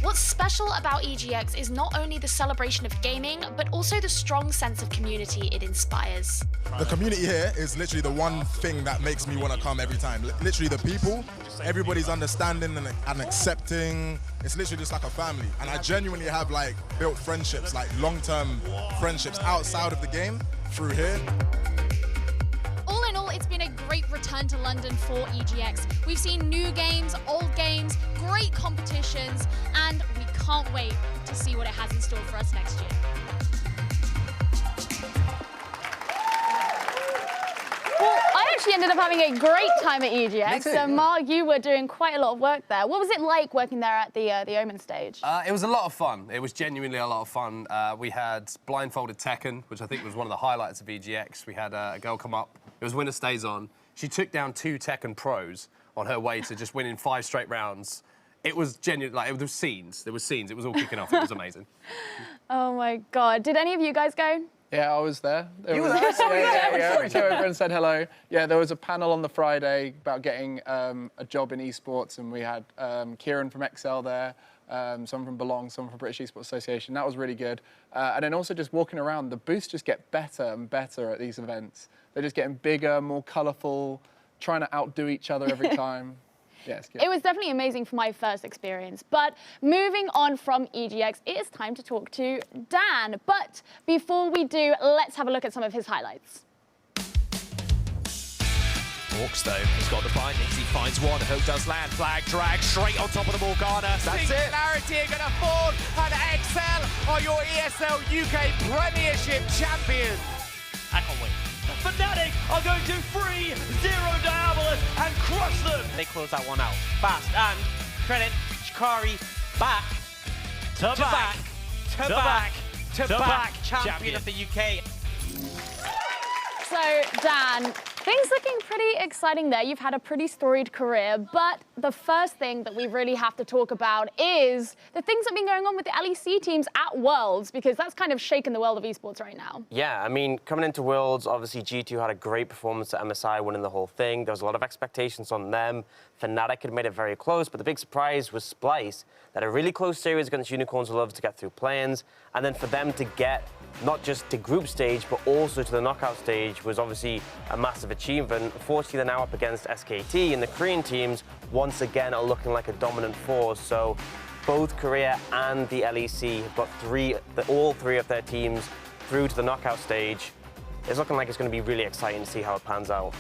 [SPEAKER 17] What's special about EGX is not only the celebration of gaming, but also the strong sense of community it inspires.
[SPEAKER 19] The community here is literally the one thing that makes me want to come every time. Literally the people, everybody's understanding and accepting. It's literally just like a family. And I genuinely have like built friendships, like long-term friendships outside of the game through here.
[SPEAKER 4] All in all, it's been a great return to London for EGX. We've seen new games, old games, great competitions, and we can't wait to see what it has in store for us next year.
[SPEAKER 2] Well, I actually ended up having a great time at EGX. So, Mark, you were doing quite a lot of work there. What was it like working there at the OMEN stage?
[SPEAKER 1] It was a lot of fun. It was genuinely a lot of fun. We had blindfolded Tekken, which I think was one of the highlights of EGX. We had a girl come up. It was Winner Stays On. She took down 2 Tekken pros on her way to just winning 5 straight rounds. It was genuine, like, there were scenes. It was all kicking off. It was amazing.
[SPEAKER 2] Oh my God. Did any of you guys go?
[SPEAKER 9] Yeah, I was there.
[SPEAKER 1] You were there?
[SPEAKER 9] Yeah. Came over and said hello. Yeah, there was a panel on the Friday about getting a job in esports, and we had Kieran from Excel there, someone from Belong, someone from British Esports Association. That was really good. And then also just walking around, the booths just get better and better at these events. They're just getting bigger, more colourful, trying to outdo each other every time. Yeah, it's good.
[SPEAKER 2] It was definitely amazing for my first experience. But moving on from EGX, it is time to talk to Dan. But before we do, let's have a look at some of his highlights.
[SPEAKER 20] Walks though, he's got the findings, he finds one, Hope does land, flag drag straight on top of the Morgana.
[SPEAKER 21] That's Singularity are going to fall, and Excel are your ESL UK Premiership champions.
[SPEAKER 20] I can't wait. Fnatic are going to free Zero Diabolus and crush them.
[SPEAKER 21] They close that one out fast, and credit Shikari back
[SPEAKER 20] to back,
[SPEAKER 21] champion of the UK.
[SPEAKER 2] So, Dan, things looking pretty exciting there. You've had a pretty storied career, but the first thing that we really have to talk about is the things that have been going on with the LEC teams at Worlds, because that's kind of shaken the world of esports right now.
[SPEAKER 8] Yeah, I mean, coming into Worlds, obviously G2 had a great performance at MSI, winning the whole thing. There was a lot of expectations on them. Fnatic had made it very close, but the big surprise was Splice. They had a really close series against Unicorns of Love to get through play-ins, and then for them to get not just to group stage, but also to the knockout stage was obviously a massive achievement. Unfortunately, they're now up against SKT, and the Korean teams, once again, are looking like a dominant force. So both Korea and the LEC have got all three of their teams through to the knockout stage. It's looking like it's going to be really exciting to see how it pans out.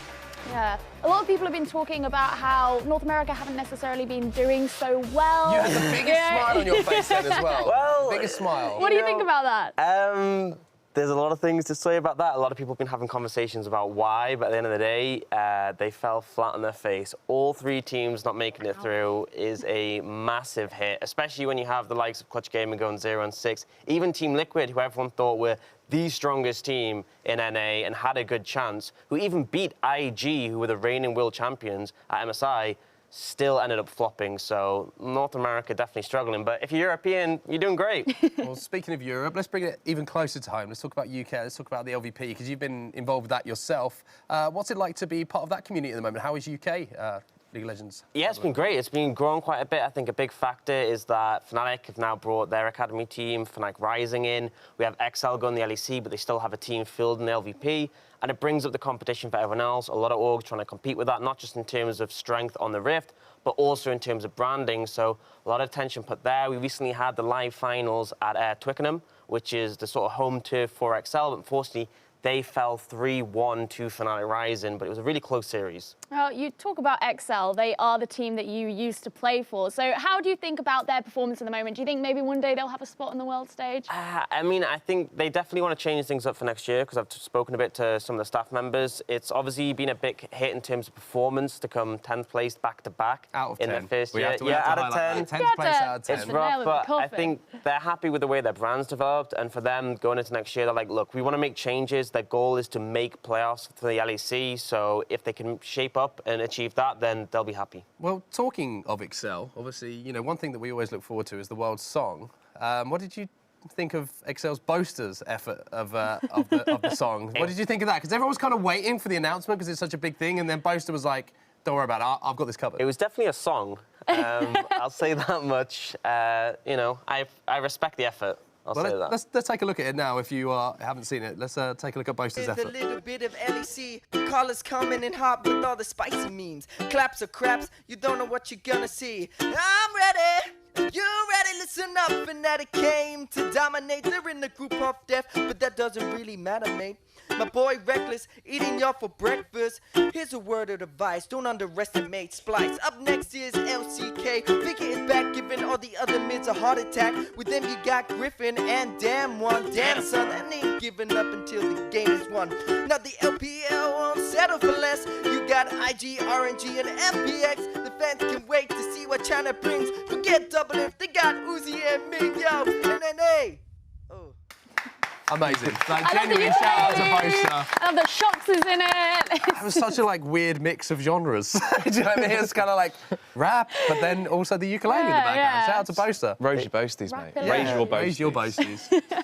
[SPEAKER 2] Yeah, a lot of people have been talking about how North America haven't necessarily been doing so well.
[SPEAKER 1] You had the biggest smile on your face then as well.
[SPEAKER 8] Well,
[SPEAKER 1] biggest smile.
[SPEAKER 2] What do you think about that?
[SPEAKER 8] There's a lot of things to say about that. A lot of people have been having conversations about why, but at the end of the day, they fell flat on their face. All 3 teams not making it through is a massive hit, especially when you have the likes of Clutch Gaming going 0-6. Even Team Liquid, who everyone thought were the strongest team in NA and had a good chance, who even beat IG, who were the reigning world champions at MSI, still ended up flopping. So North America definitely struggling. But if you're European, you're doing great.
[SPEAKER 1] Well, speaking of Europe, let's bring it even closer to home. Let's talk about UK. Let's talk about the LVP, because you've been involved with that yourself. What's it like to be part of that community at the moment? How is UK League of Legends?
[SPEAKER 8] Yeah, it's been great. It's been growing quite a bit. I think a big factor is that Fnatic have now brought their academy team, Fnatic Rising, in. We have XL going the LEC, but they still have a team filled in the LVP. And it brings up the competition for everyone else. A lot of orgs trying to compete with that, not just in terms of strength on the Rift, but also in terms of branding. So a lot of attention put there. We recently had the live finals at Twickenham, which is the sort of home turf for XL. But unfortunately, they fell 3-1 to Fnatic Rising, but it was a really close series.
[SPEAKER 2] Well, you talk about XL. They are the team that you used to play for. So how do you think about their performance at the moment? Do you think maybe one day they'll have a spot on the world stage?
[SPEAKER 8] I mean, I think they definitely want to change things up for next year, because I've spoken a bit to some of the staff members. It's obviously been a big hit in terms of performance to come 10th place back-to-back in their first year. Out of 10.
[SPEAKER 1] 10th place out of 10.
[SPEAKER 8] It's rough, but I think they're happy with the way their brand's developed, and for them, going into next year, they're like, look, we want to make changes. Their goal is to make playoffs for the LEC, so if they can shape up and achieve that, then they'll be happy.
[SPEAKER 1] Well, talking of Excel, obviously, you know, one thing that we always look forward to is the world song. What did you think of Excel's Boasters effort of the song? What did you think of that? Because everyone was kind of waiting for the announcement because it's such a big thing, and then Boaster was like, don't worry about it, I've got this covered.
[SPEAKER 8] It was definitely a song. I'll say that much. You know, I respect the effort. I'll say that.
[SPEAKER 1] Let's take a look at it now if you haven't seen it. Let's take a look at Boaster's effort.
[SPEAKER 22] A little bit of LEC. The callers coming in hot with all the spicy memes. Claps or craps, you don't know what you're gonna see. I'm ready. You ready? Listen up. Fnatic came to dominate. They're in the group of death, but that doesn't really matter, mate. My boy Reckless, eating y'all for breakfast. Here's a word of advice, don't underestimate Splice. Up next is LCK, Vicky is back, giving all the other mids a heart attack. With them you got Griffin and Damn One. Damn son, that ain't giving up until the game is won. Now the LPL won't settle for less. You got IG, RNG, and FPX. The fans can wait to see what China brings. Forget double if they got Uzi and Mig, yo, NNA.
[SPEAKER 1] Amazing. Like,
[SPEAKER 2] I love the
[SPEAKER 1] genuine shout out to
[SPEAKER 2] ukulele.
[SPEAKER 1] Boaster.
[SPEAKER 2] I love the shocks is in it.
[SPEAKER 1] It was such a weird mix of genres. Do you know what I mean? It's kind of like rap, but then also the ukulele in the background.
[SPEAKER 2] yeah.
[SPEAKER 1] Shout out to Boaster.
[SPEAKER 6] Raise your boasties, mate.
[SPEAKER 2] it
[SPEAKER 6] Raise your boasties.
[SPEAKER 1] Raise your boasties.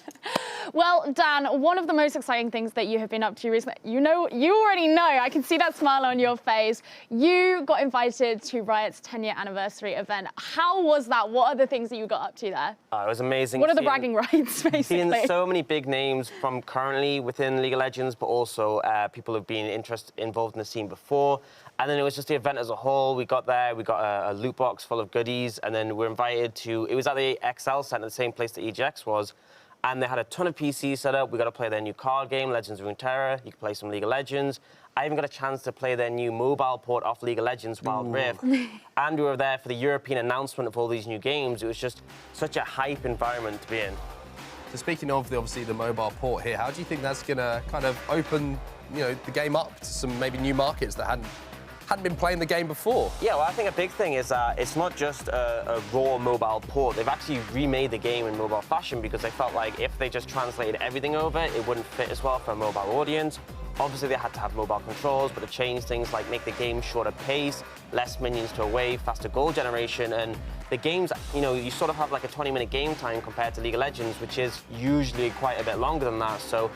[SPEAKER 2] Well, Dan, one of the most exciting things that you have been up to recently, you already know, I can see that smile on your face. You got invited to Riot's 10-year anniversary event. How was that? What are the things that you got up to there?
[SPEAKER 8] It was amazing.
[SPEAKER 2] What are the bragging rights, basically?
[SPEAKER 8] Seeing so many big names from currently within League of Legends, but also people who've been involved in the scene before. And then it was just the event as a whole. We got there, we got a loot box full of goodies, and then we're invited to, it was at the XL Center, the same place that EGX was. And they had a ton of PCs set up. We got to play their new card game, Legends of Runeterra. You could play some League of Legends. I even got a chance to play their new mobile port off League of Legends, Wild Rift. And we were there for the European announcement of all these new games. It was just such a hype environment to be in.
[SPEAKER 1] So speaking of obviously the mobile port here, how do you think that's going to kind of open, the game up to some maybe new markets that hadn't been playing the game before?
[SPEAKER 8] Yeah, well, I think a big thing is that it's not just a raw mobile port. They've actually remade the game in mobile fashion because they felt like if they just translated everything over, it wouldn't fit as well for a mobile audience. Obviously, they had to have mobile controls, but to change things like make the game shorter pace, less minions to a wave, faster goal generation, and the games, you sort of have like a 20-minute game time compared to League of Legends, which is usually quite a bit longer than that. So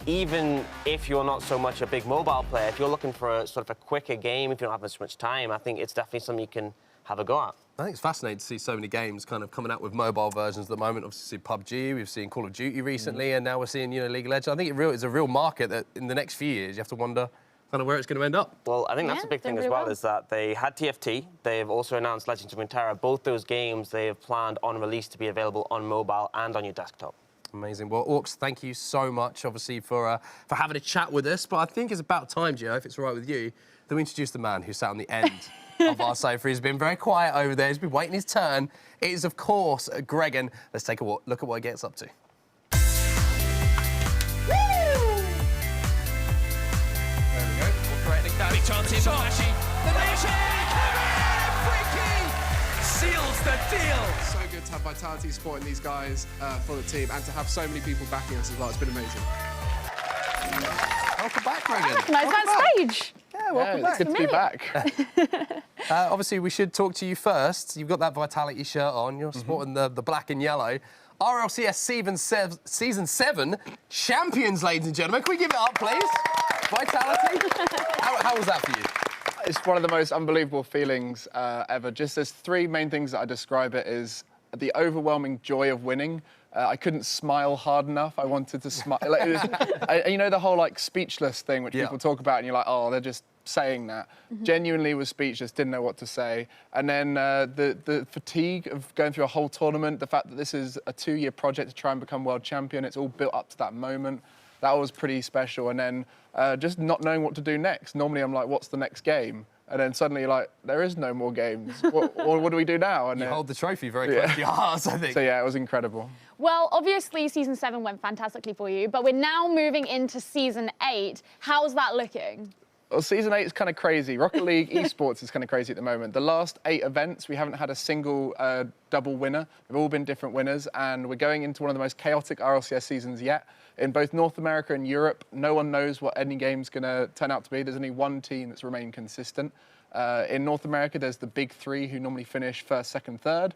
[SPEAKER 8] even if you're not so much a big mobile player, if you're looking for a sort of a quicker game, if you don't have as much time, I think it's definitely something you can have a go at.
[SPEAKER 1] I think it's fascinating to see so many games kind of coming out with mobile versions at the moment. Obviously, PUBG, we've seen Call of Duty recently, and now we're seeing, League of Legends. I think it's a real market that in the next few years you have to wonder kind of where it's going to end up.
[SPEAKER 8] Well, I think that's the big thing as well, is that they had TFT. They've also announced Legends of Runeterra. Both those games they have planned on release to be available on mobile and on your desktop.
[SPEAKER 1] Amazing. Well, Orcs, thank you so much, obviously, for having a chat with us. But I think it's about time, Gio, if it's all right with you, that we introduce the man who sat on the end of our sofa. He's been very quiet over there. He's been waiting his turn. It is, of course, Gregan. Let's take a look at what he gets up to.
[SPEAKER 21] Big chance here for Flashy. The Freaky seals the deal.
[SPEAKER 5] So good to have Vitality supporting these guys for the team and to have so many people backing us as well. It's been amazing.
[SPEAKER 1] Welcome back, Gregan.
[SPEAKER 2] I recognise that stage.
[SPEAKER 1] Yeah, welcome back.
[SPEAKER 9] It's good to be back.
[SPEAKER 1] Obviously, we should talk to you first. You've got that Vitality shirt on. You're sporting the black and yellow. RLCS Season 7 champions, ladies and gentlemen. Can we give it up, please? Vitality. How was that for you?
[SPEAKER 9] It's one of the most unbelievable feelings ever. Just there's three main things that I describe it is the overwhelming joy of winning. I couldn't smile hard enough. I wanted to smile. Like, the whole speechless thing which people talk about, and you're like, oh, they're just saying that. Genuinely was speechless, didn't know what to say. And then the fatigue of going through a whole tournament, the fact that this is a 2-year project to try and become world champion, it's all built up to that moment. That was pretty special. And then just not knowing what to do next. Normally I'm like, what's the next game? And then suddenly you're like, there is no more games. What do we do now? And
[SPEAKER 1] you hold the trophy very close to your heart, I think.
[SPEAKER 9] So yeah, it was incredible.
[SPEAKER 2] Well, obviously Season 7 went fantastically for you, but we're now moving into Season 8. How's that looking?
[SPEAKER 9] Well, Season 8 is kind of crazy. Rocket League Esports is kind of crazy at the moment. The last 8 events, we haven't had a single double winner. They've all been different winners, and we're going into one of the most chaotic RLCS seasons yet. In both North America and Europe, no one knows what any game's going to turn out to be. There's only one team that's remained consistent. In North America, there's the big 3 who normally finish first, second, third.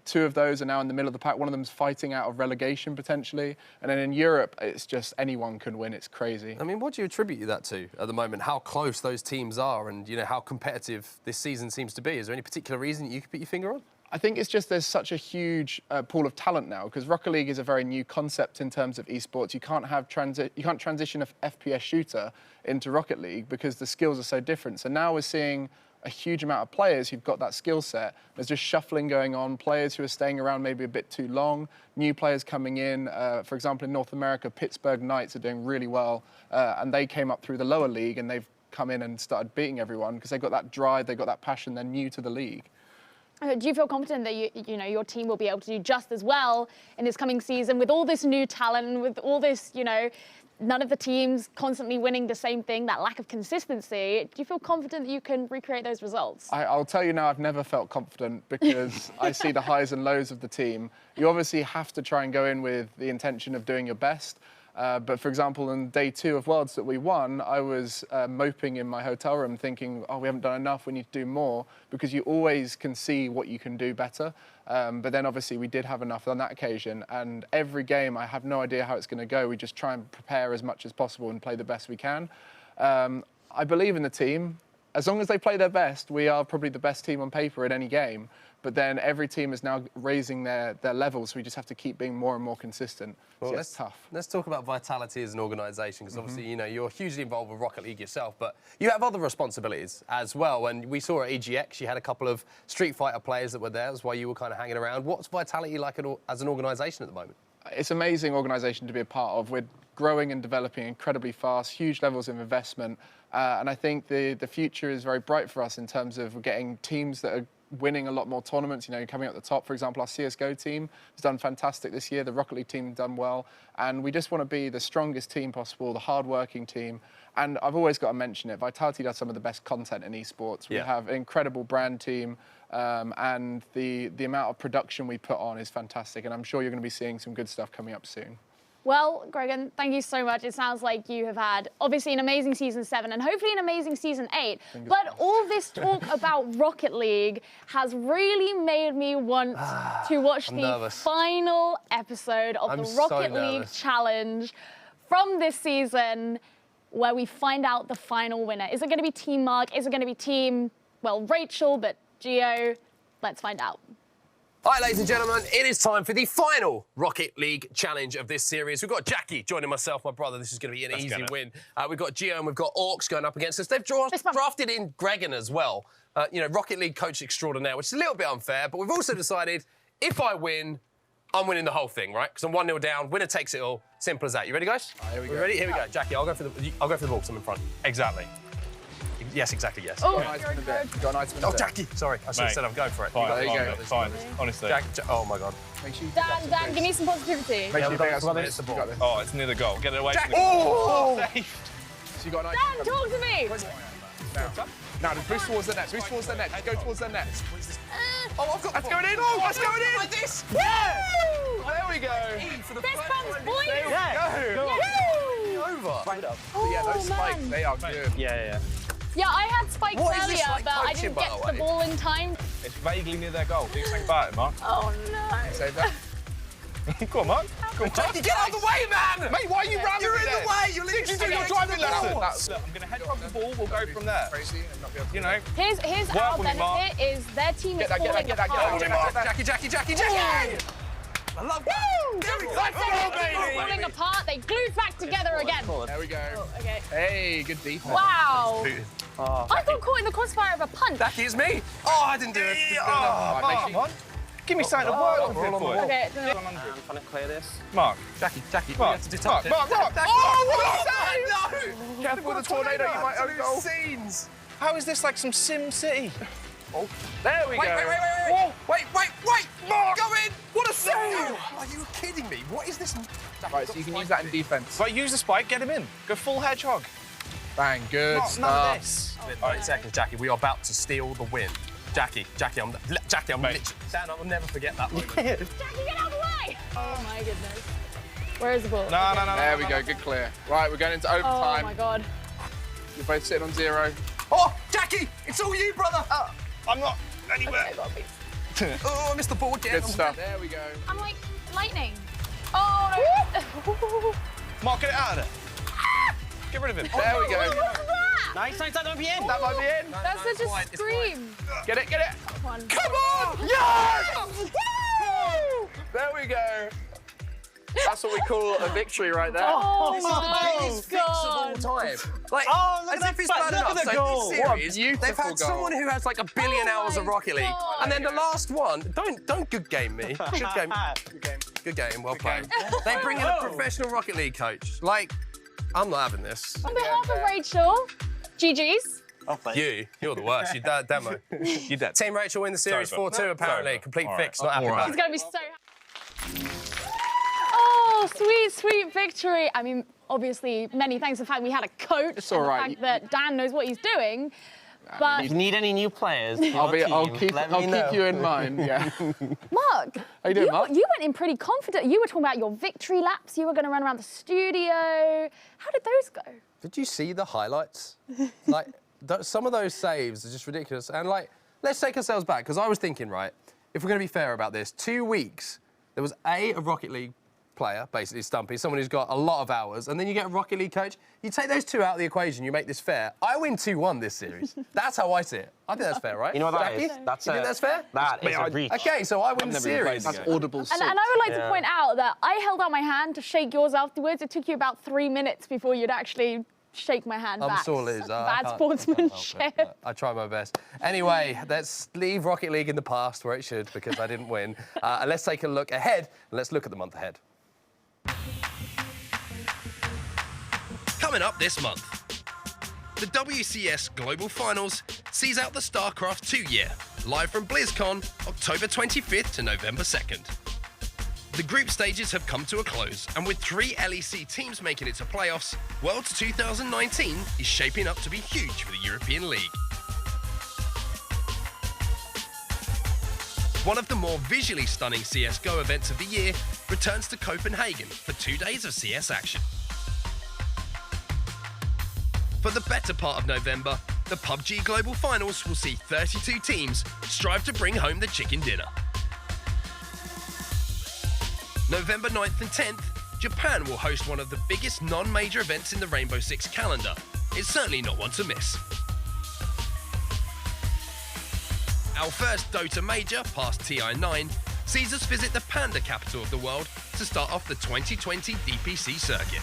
[SPEAKER 9] 2 of those are now in the middle of the pack. One of them's fighting out of relegation, potentially. And then in Europe, it's just anyone can win. It's crazy.
[SPEAKER 1] I mean, what do you attribute that to at the moment? How close those teams are and, how competitive this season seems to be? Is there any particular reason that you could put your finger on?
[SPEAKER 9] I think it's just there's such a huge pool of talent now because Rocket League is a very new concept in terms of esports. You can't have transition of FPS shooter into Rocket League because the skills are so different. So now we're seeing a huge amount of players who've got that skill set. There's just shuffling going on, players who are staying around maybe a bit too long, new players coming in. For example, in North America, Pittsburgh Knights are doing really well, and they came up through the lower league and they've come in and started beating everyone because they've got that drive, they've got that passion, they're new to the league.
[SPEAKER 2] Do you feel confident that your team will be able to do just as well in this coming season with all this new talent, with all this, none of the teams constantly winning the same thing, that lack of consistency. Do you feel confident that you can recreate those results?
[SPEAKER 9] I'll tell you now, I've never felt confident because I see the highs and lows of the team. You obviously have to try and go in with the intention of doing your best. But for example, on day 2 of Worlds that we won, I was moping in my hotel room thinking, oh, we haven't done enough, we need to do more, because you always can see what you can do better. But then obviously we did have enough on that occasion, and every game I have no idea how it's going to go. We just try and prepare as much as possible and play the best we can. I believe in the team. As long as they play their best, we are probably the best team on paper in any game. But then every team is now raising their levels, so we just have to keep being more and more consistent.
[SPEAKER 1] Well,
[SPEAKER 9] so it's tough.
[SPEAKER 1] Let's talk about Vitality as an organisation, because obviously, you know, you're hugely involved with Rocket League yourself, but you have other responsibilities as well. And we saw at EGX, you had a couple of Street Fighter players that were there. That's why you were kind of hanging around. What's Vitality like as an organisation at the moment?
[SPEAKER 9] It's an amazing organisation to be a part of. We're growing and developing incredibly fast, huge levels of investment. And I think the future is very bright for us in terms of getting teams that are winning a lot more tournaments, you know, coming up the top. For example, our Csgo team has done fantastic this year. The Rocket League team has done well. And we just want to be the strongest team possible, the hard-working team. And I've always got to mention it, Vitality does some of the best content in esports. We have an incredible brand team, and the amount of production we put on is fantastic. And I'm sure you're going to be seeing some good stuff coming up soon.
[SPEAKER 2] Well, Gregan, thank you so much. It sounds like you have had, obviously, an amazing Season 7 and hopefully an amazing Season 8. But all this talk about Rocket League has really made me want to watch the final episode of the Rocket League Challenge from this season, where we find out the final winner. Is it going to be Team Mark? Is it going to be Team, well, Rachel, but Gio? Let's find out.
[SPEAKER 1] All right, ladies and gentlemen, it is time for the final Rocket League Challenge of this series. We've got Jacky joining myself, my brother. This is going to be an easy win. We've got Gio and we've got Orcs going up against us. They've drafted in Gregan as well. You know, Rocket League coach extraordinaire, which is a little bit unfair, but we've also decided if I win, I'm winning the whole thing, right? Because I'm 1-0 down, winner takes it all. Simple as that. You ready, guys?
[SPEAKER 9] Here we go.
[SPEAKER 1] Ready? Here we go. Jacky, I'll go for the ball because I'm in front. Exactly. Yes, exactly, yes.
[SPEAKER 2] Oh,
[SPEAKER 1] Jacky! Sorry, I should have said I'm going for it.
[SPEAKER 6] Fine, fine, honestly.
[SPEAKER 1] Oh, my God.
[SPEAKER 2] Dan, give me some positivity.
[SPEAKER 9] Make sure you bring us the ball.
[SPEAKER 6] Oh, it's near the goal. Get it away from
[SPEAKER 1] the goal.
[SPEAKER 9] So you got
[SPEAKER 2] Dan, talk to me!
[SPEAKER 9] Now, boost towards the net, boost towards the net, go towards the net.
[SPEAKER 1] Oh, I've got
[SPEAKER 9] that's going in! Oh, that's going in!
[SPEAKER 1] Like this!
[SPEAKER 9] Yeah! There we go!
[SPEAKER 2] Fist bumps, boys!
[SPEAKER 9] Yeah!
[SPEAKER 2] Go!
[SPEAKER 1] Over!
[SPEAKER 9] Yeah, those spikes, they are good.
[SPEAKER 6] Yeah.
[SPEAKER 2] Yeah, I had spikes earlier,
[SPEAKER 1] like
[SPEAKER 2] but I
[SPEAKER 1] coaching,
[SPEAKER 2] didn't get the ball in time.
[SPEAKER 6] It's vaguely near their goal. Do something about it, Mark.
[SPEAKER 2] Oh, no.
[SPEAKER 9] Save that.
[SPEAKER 6] Go on, Mark. Go on,
[SPEAKER 1] Jacky, get out of the way, man!
[SPEAKER 9] Mate, why are you ramming
[SPEAKER 1] You're in the way! You're literally
[SPEAKER 9] doing your driving lesson.
[SPEAKER 6] Look, I'm going to head from the ball. We'll go from there. You know.
[SPEAKER 2] Here's our benefit is their team is falling apart.
[SPEAKER 1] Jacky! I love that. There we go.
[SPEAKER 2] Falling apart, they glued back together again.
[SPEAKER 9] There we go.
[SPEAKER 2] Oh, okay.
[SPEAKER 9] Hey, good defense.
[SPEAKER 2] Wow. I got caught in the crossfire of a punch.
[SPEAKER 1] Jacky, it's me. Oh, I didn't do it.
[SPEAKER 6] Come on. Give me something to work with, boy.
[SPEAKER 2] Okay.
[SPEAKER 8] I'm trying to clear this.
[SPEAKER 6] Mark.
[SPEAKER 1] Jacky.
[SPEAKER 6] Mark.
[SPEAKER 1] Oh, what a no!
[SPEAKER 9] Careful with the tornado, you might own goal.
[SPEAKER 1] Scenes.
[SPEAKER 6] How is this like some Sim City?
[SPEAKER 9] Oh, there we go.
[SPEAKER 1] Wait.
[SPEAKER 6] Mark.
[SPEAKER 1] Go in. What a save! Are you kidding me? What is this?
[SPEAKER 9] Right, so you can use that in defense.
[SPEAKER 6] Right, use the spike, get him in. Go full hedgehog.
[SPEAKER 9] Bang, good stuff.
[SPEAKER 6] None of this.
[SPEAKER 1] All right, seconds, Jacky. We are about to steal the win. Jacky, I'm literally... Dan, I will never forget that moment.
[SPEAKER 2] Jacky, get out of the way! Oh, my goodness. Where is the ball?
[SPEAKER 9] No. There we go, good clear. Right, we're going into overtime.
[SPEAKER 2] Oh, my God.
[SPEAKER 9] You're both sitting on 0.
[SPEAKER 1] Oh, Jacky, it's all you, brother.
[SPEAKER 6] I'm not anywhere.
[SPEAKER 1] Oh, I missed the ball again.
[SPEAKER 9] Good stuff. There we go.
[SPEAKER 2] I'm like lightning. Oh, no.
[SPEAKER 6] Mark, get it out of there. Get rid of him.
[SPEAKER 9] There we go.
[SPEAKER 2] What was that?
[SPEAKER 8] Nice, that might be in.
[SPEAKER 9] That might be in.
[SPEAKER 2] That's such a scream.
[SPEAKER 9] Get it.
[SPEAKER 2] Come
[SPEAKER 9] on! Yes! There we go. That's what we call a victory right there.
[SPEAKER 2] Oh,
[SPEAKER 1] this is the biggest fix of all time. Like, as if it's bad enough. So this series, they've had someone who has like 1 billion hours of Rocket League, and then the last one. Don't good game me. Good game. Well played. They bring in a professional Rocket League coach. Like, I'm not having this.
[SPEAKER 2] On behalf of Rachel, GG's.
[SPEAKER 1] You're the worst. You demo. You dead. Team Rachel win the series 4-2 apparently. Complete fix. Not happy about it.
[SPEAKER 2] He's gonna be so happy. Oh, sweet victory. I mean, obviously, many thanks to the fact we had a coach.
[SPEAKER 9] It's all
[SPEAKER 2] and
[SPEAKER 9] right.
[SPEAKER 2] the fact that Dan knows what he's doing. But
[SPEAKER 8] If you need any new players,
[SPEAKER 9] I'll keep you in mind. Yeah.
[SPEAKER 2] Mark,
[SPEAKER 9] how you doing, Mark?
[SPEAKER 2] You went in pretty confident. You were talking about your victory laps. You were going to run around the studio. How did those go?
[SPEAKER 1] Did you see the highlights? Like, some of those saves are just ridiculous. And, like, let's take ourselves back, because I was thinking, right, if we're going to be fair about this, 2 weeks, there was a Rocket League player, basically Stumpy, someone who's got a lot of hours, and then you get a Rocket League coach. You take those two out of the equation, you make this fair. I win 2-1 this series. That's how I see it. I think that's fair, right?
[SPEAKER 8] You know what that
[SPEAKER 1] Jackie?
[SPEAKER 8] is?
[SPEAKER 1] You think that's fair?
[SPEAKER 8] That is a breach.
[SPEAKER 1] Okay, so I win the series.
[SPEAKER 9] That's audible.
[SPEAKER 2] And I would like to point out that I held out my hand to shake yours afterwards. It took you about 3 minutes before you'd actually shake my hand back.
[SPEAKER 1] I'm sore, Liz.
[SPEAKER 2] Bad sportsmanship.
[SPEAKER 1] I try my best. Anyway, let's leave Rocket League in the past where it should, because I didn't win. And let's take a look ahead, and let's look at the month ahead.
[SPEAKER 3] Coming up this month, the WCS Global Finals sees out the StarCraft 2 year, live from BlizzCon, October 25th to November 2nd. The group stages have come to a close, and with 3 LEC teams making it to playoffs, Worlds 2019 is shaping up to be huge for the European League. One of the more visually stunning CSGO events of the year returns to Copenhagen for 2 days of CS action. For the better part of November, the PUBG Global Finals will see 32 teams strive to bring home the chicken dinner. November 9th and 10th, Japan will host one of the biggest non-major events in the Rainbow Six calendar. It's certainly not one to miss. Our first Dota major, past TI9, sees us visit the Panda capital of the world to start off the 2020 DPC circuit.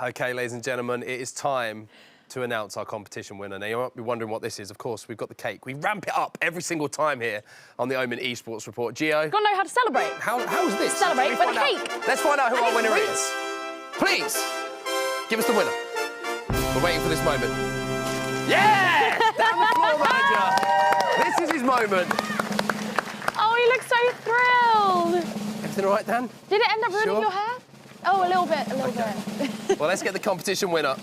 [SPEAKER 1] Okay, ladies and gentlemen, it is time to announce our competition winner. Now, you might be wondering what this is. Of course, we've got the cake. We ramp it up every single time here on the OMEN Esports Report. Gio?
[SPEAKER 2] Got to know how to celebrate.
[SPEAKER 1] How is this?
[SPEAKER 2] Celebrate with a cake.
[SPEAKER 1] Let's find out who our winner is. Please, give us the winner. We're waiting for this moment. Yeah! Down the floor, manager. This is his moment.
[SPEAKER 2] Oh, he looks so thrilled.
[SPEAKER 1] Everything all right, Dan?
[SPEAKER 2] Did it end up ruining
[SPEAKER 1] Sure.
[SPEAKER 2] your hair? Oh, a little bit.
[SPEAKER 1] Well, let's get the competition winner.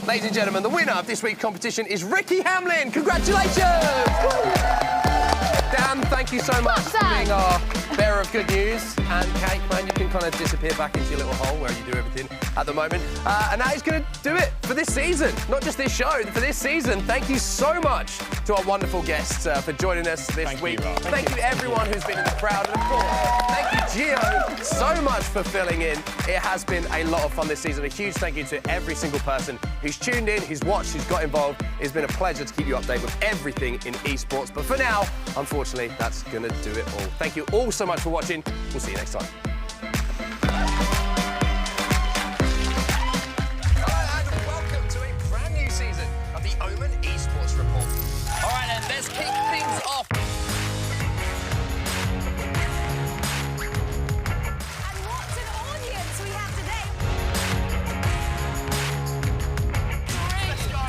[SPEAKER 1] Ladies and gentlemen, the winner of this week's competition is Ricky Hamlin. Congratulations! Dan, thank you so much for being our bearer of good news. And Kate, man, you can kind of disappear back into your little hole where you do everything at the moment. And that is going to do it for this season. Not just this show, for this season. Thank you so much to our wonderful guests for joining us this week. Thank you everyone who's been in the crowd. And of course, thank you, Gio, so much for filling in. It has been a lot of fun this season. A huge thank you to every single person who's tuned in, who's watched, who's got involved. It's been a pleasure to keep you updated with everything in esports. But for now, unfortunately, that's going to do it all. Thank you all so much for watching. We'll see you next time. Hello and welcome to a brand new season of the OMEN Esports Report. All right, then, let's kick things off.
[SPEAKER 7] And what an audience we have today.
[SPEAKER 1] Let's go.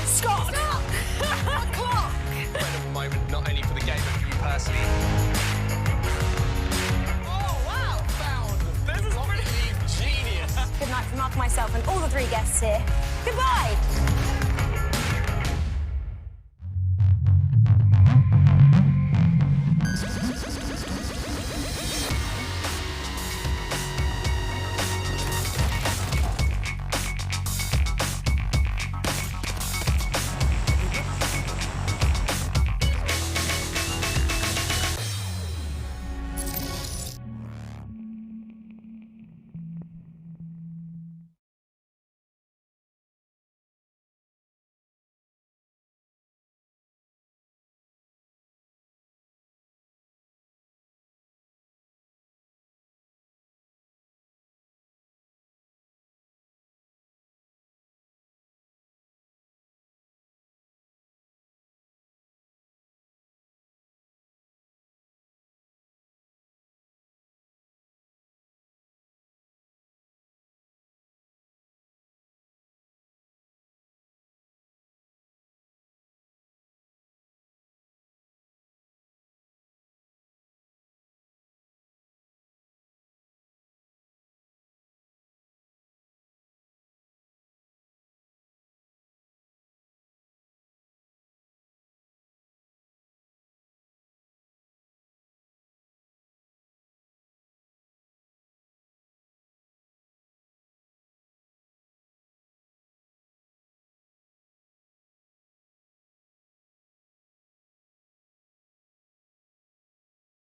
[SPEAKER 7] Scott! Stop! Clock!
[SPEAKER 1] Incredible moment, not only for the game, but for you personally. Oh, wow! Found. This is pretty genius.
[SPEAKER 7] Good night from Mark, myself, and all the 3 guests here. Goodbye!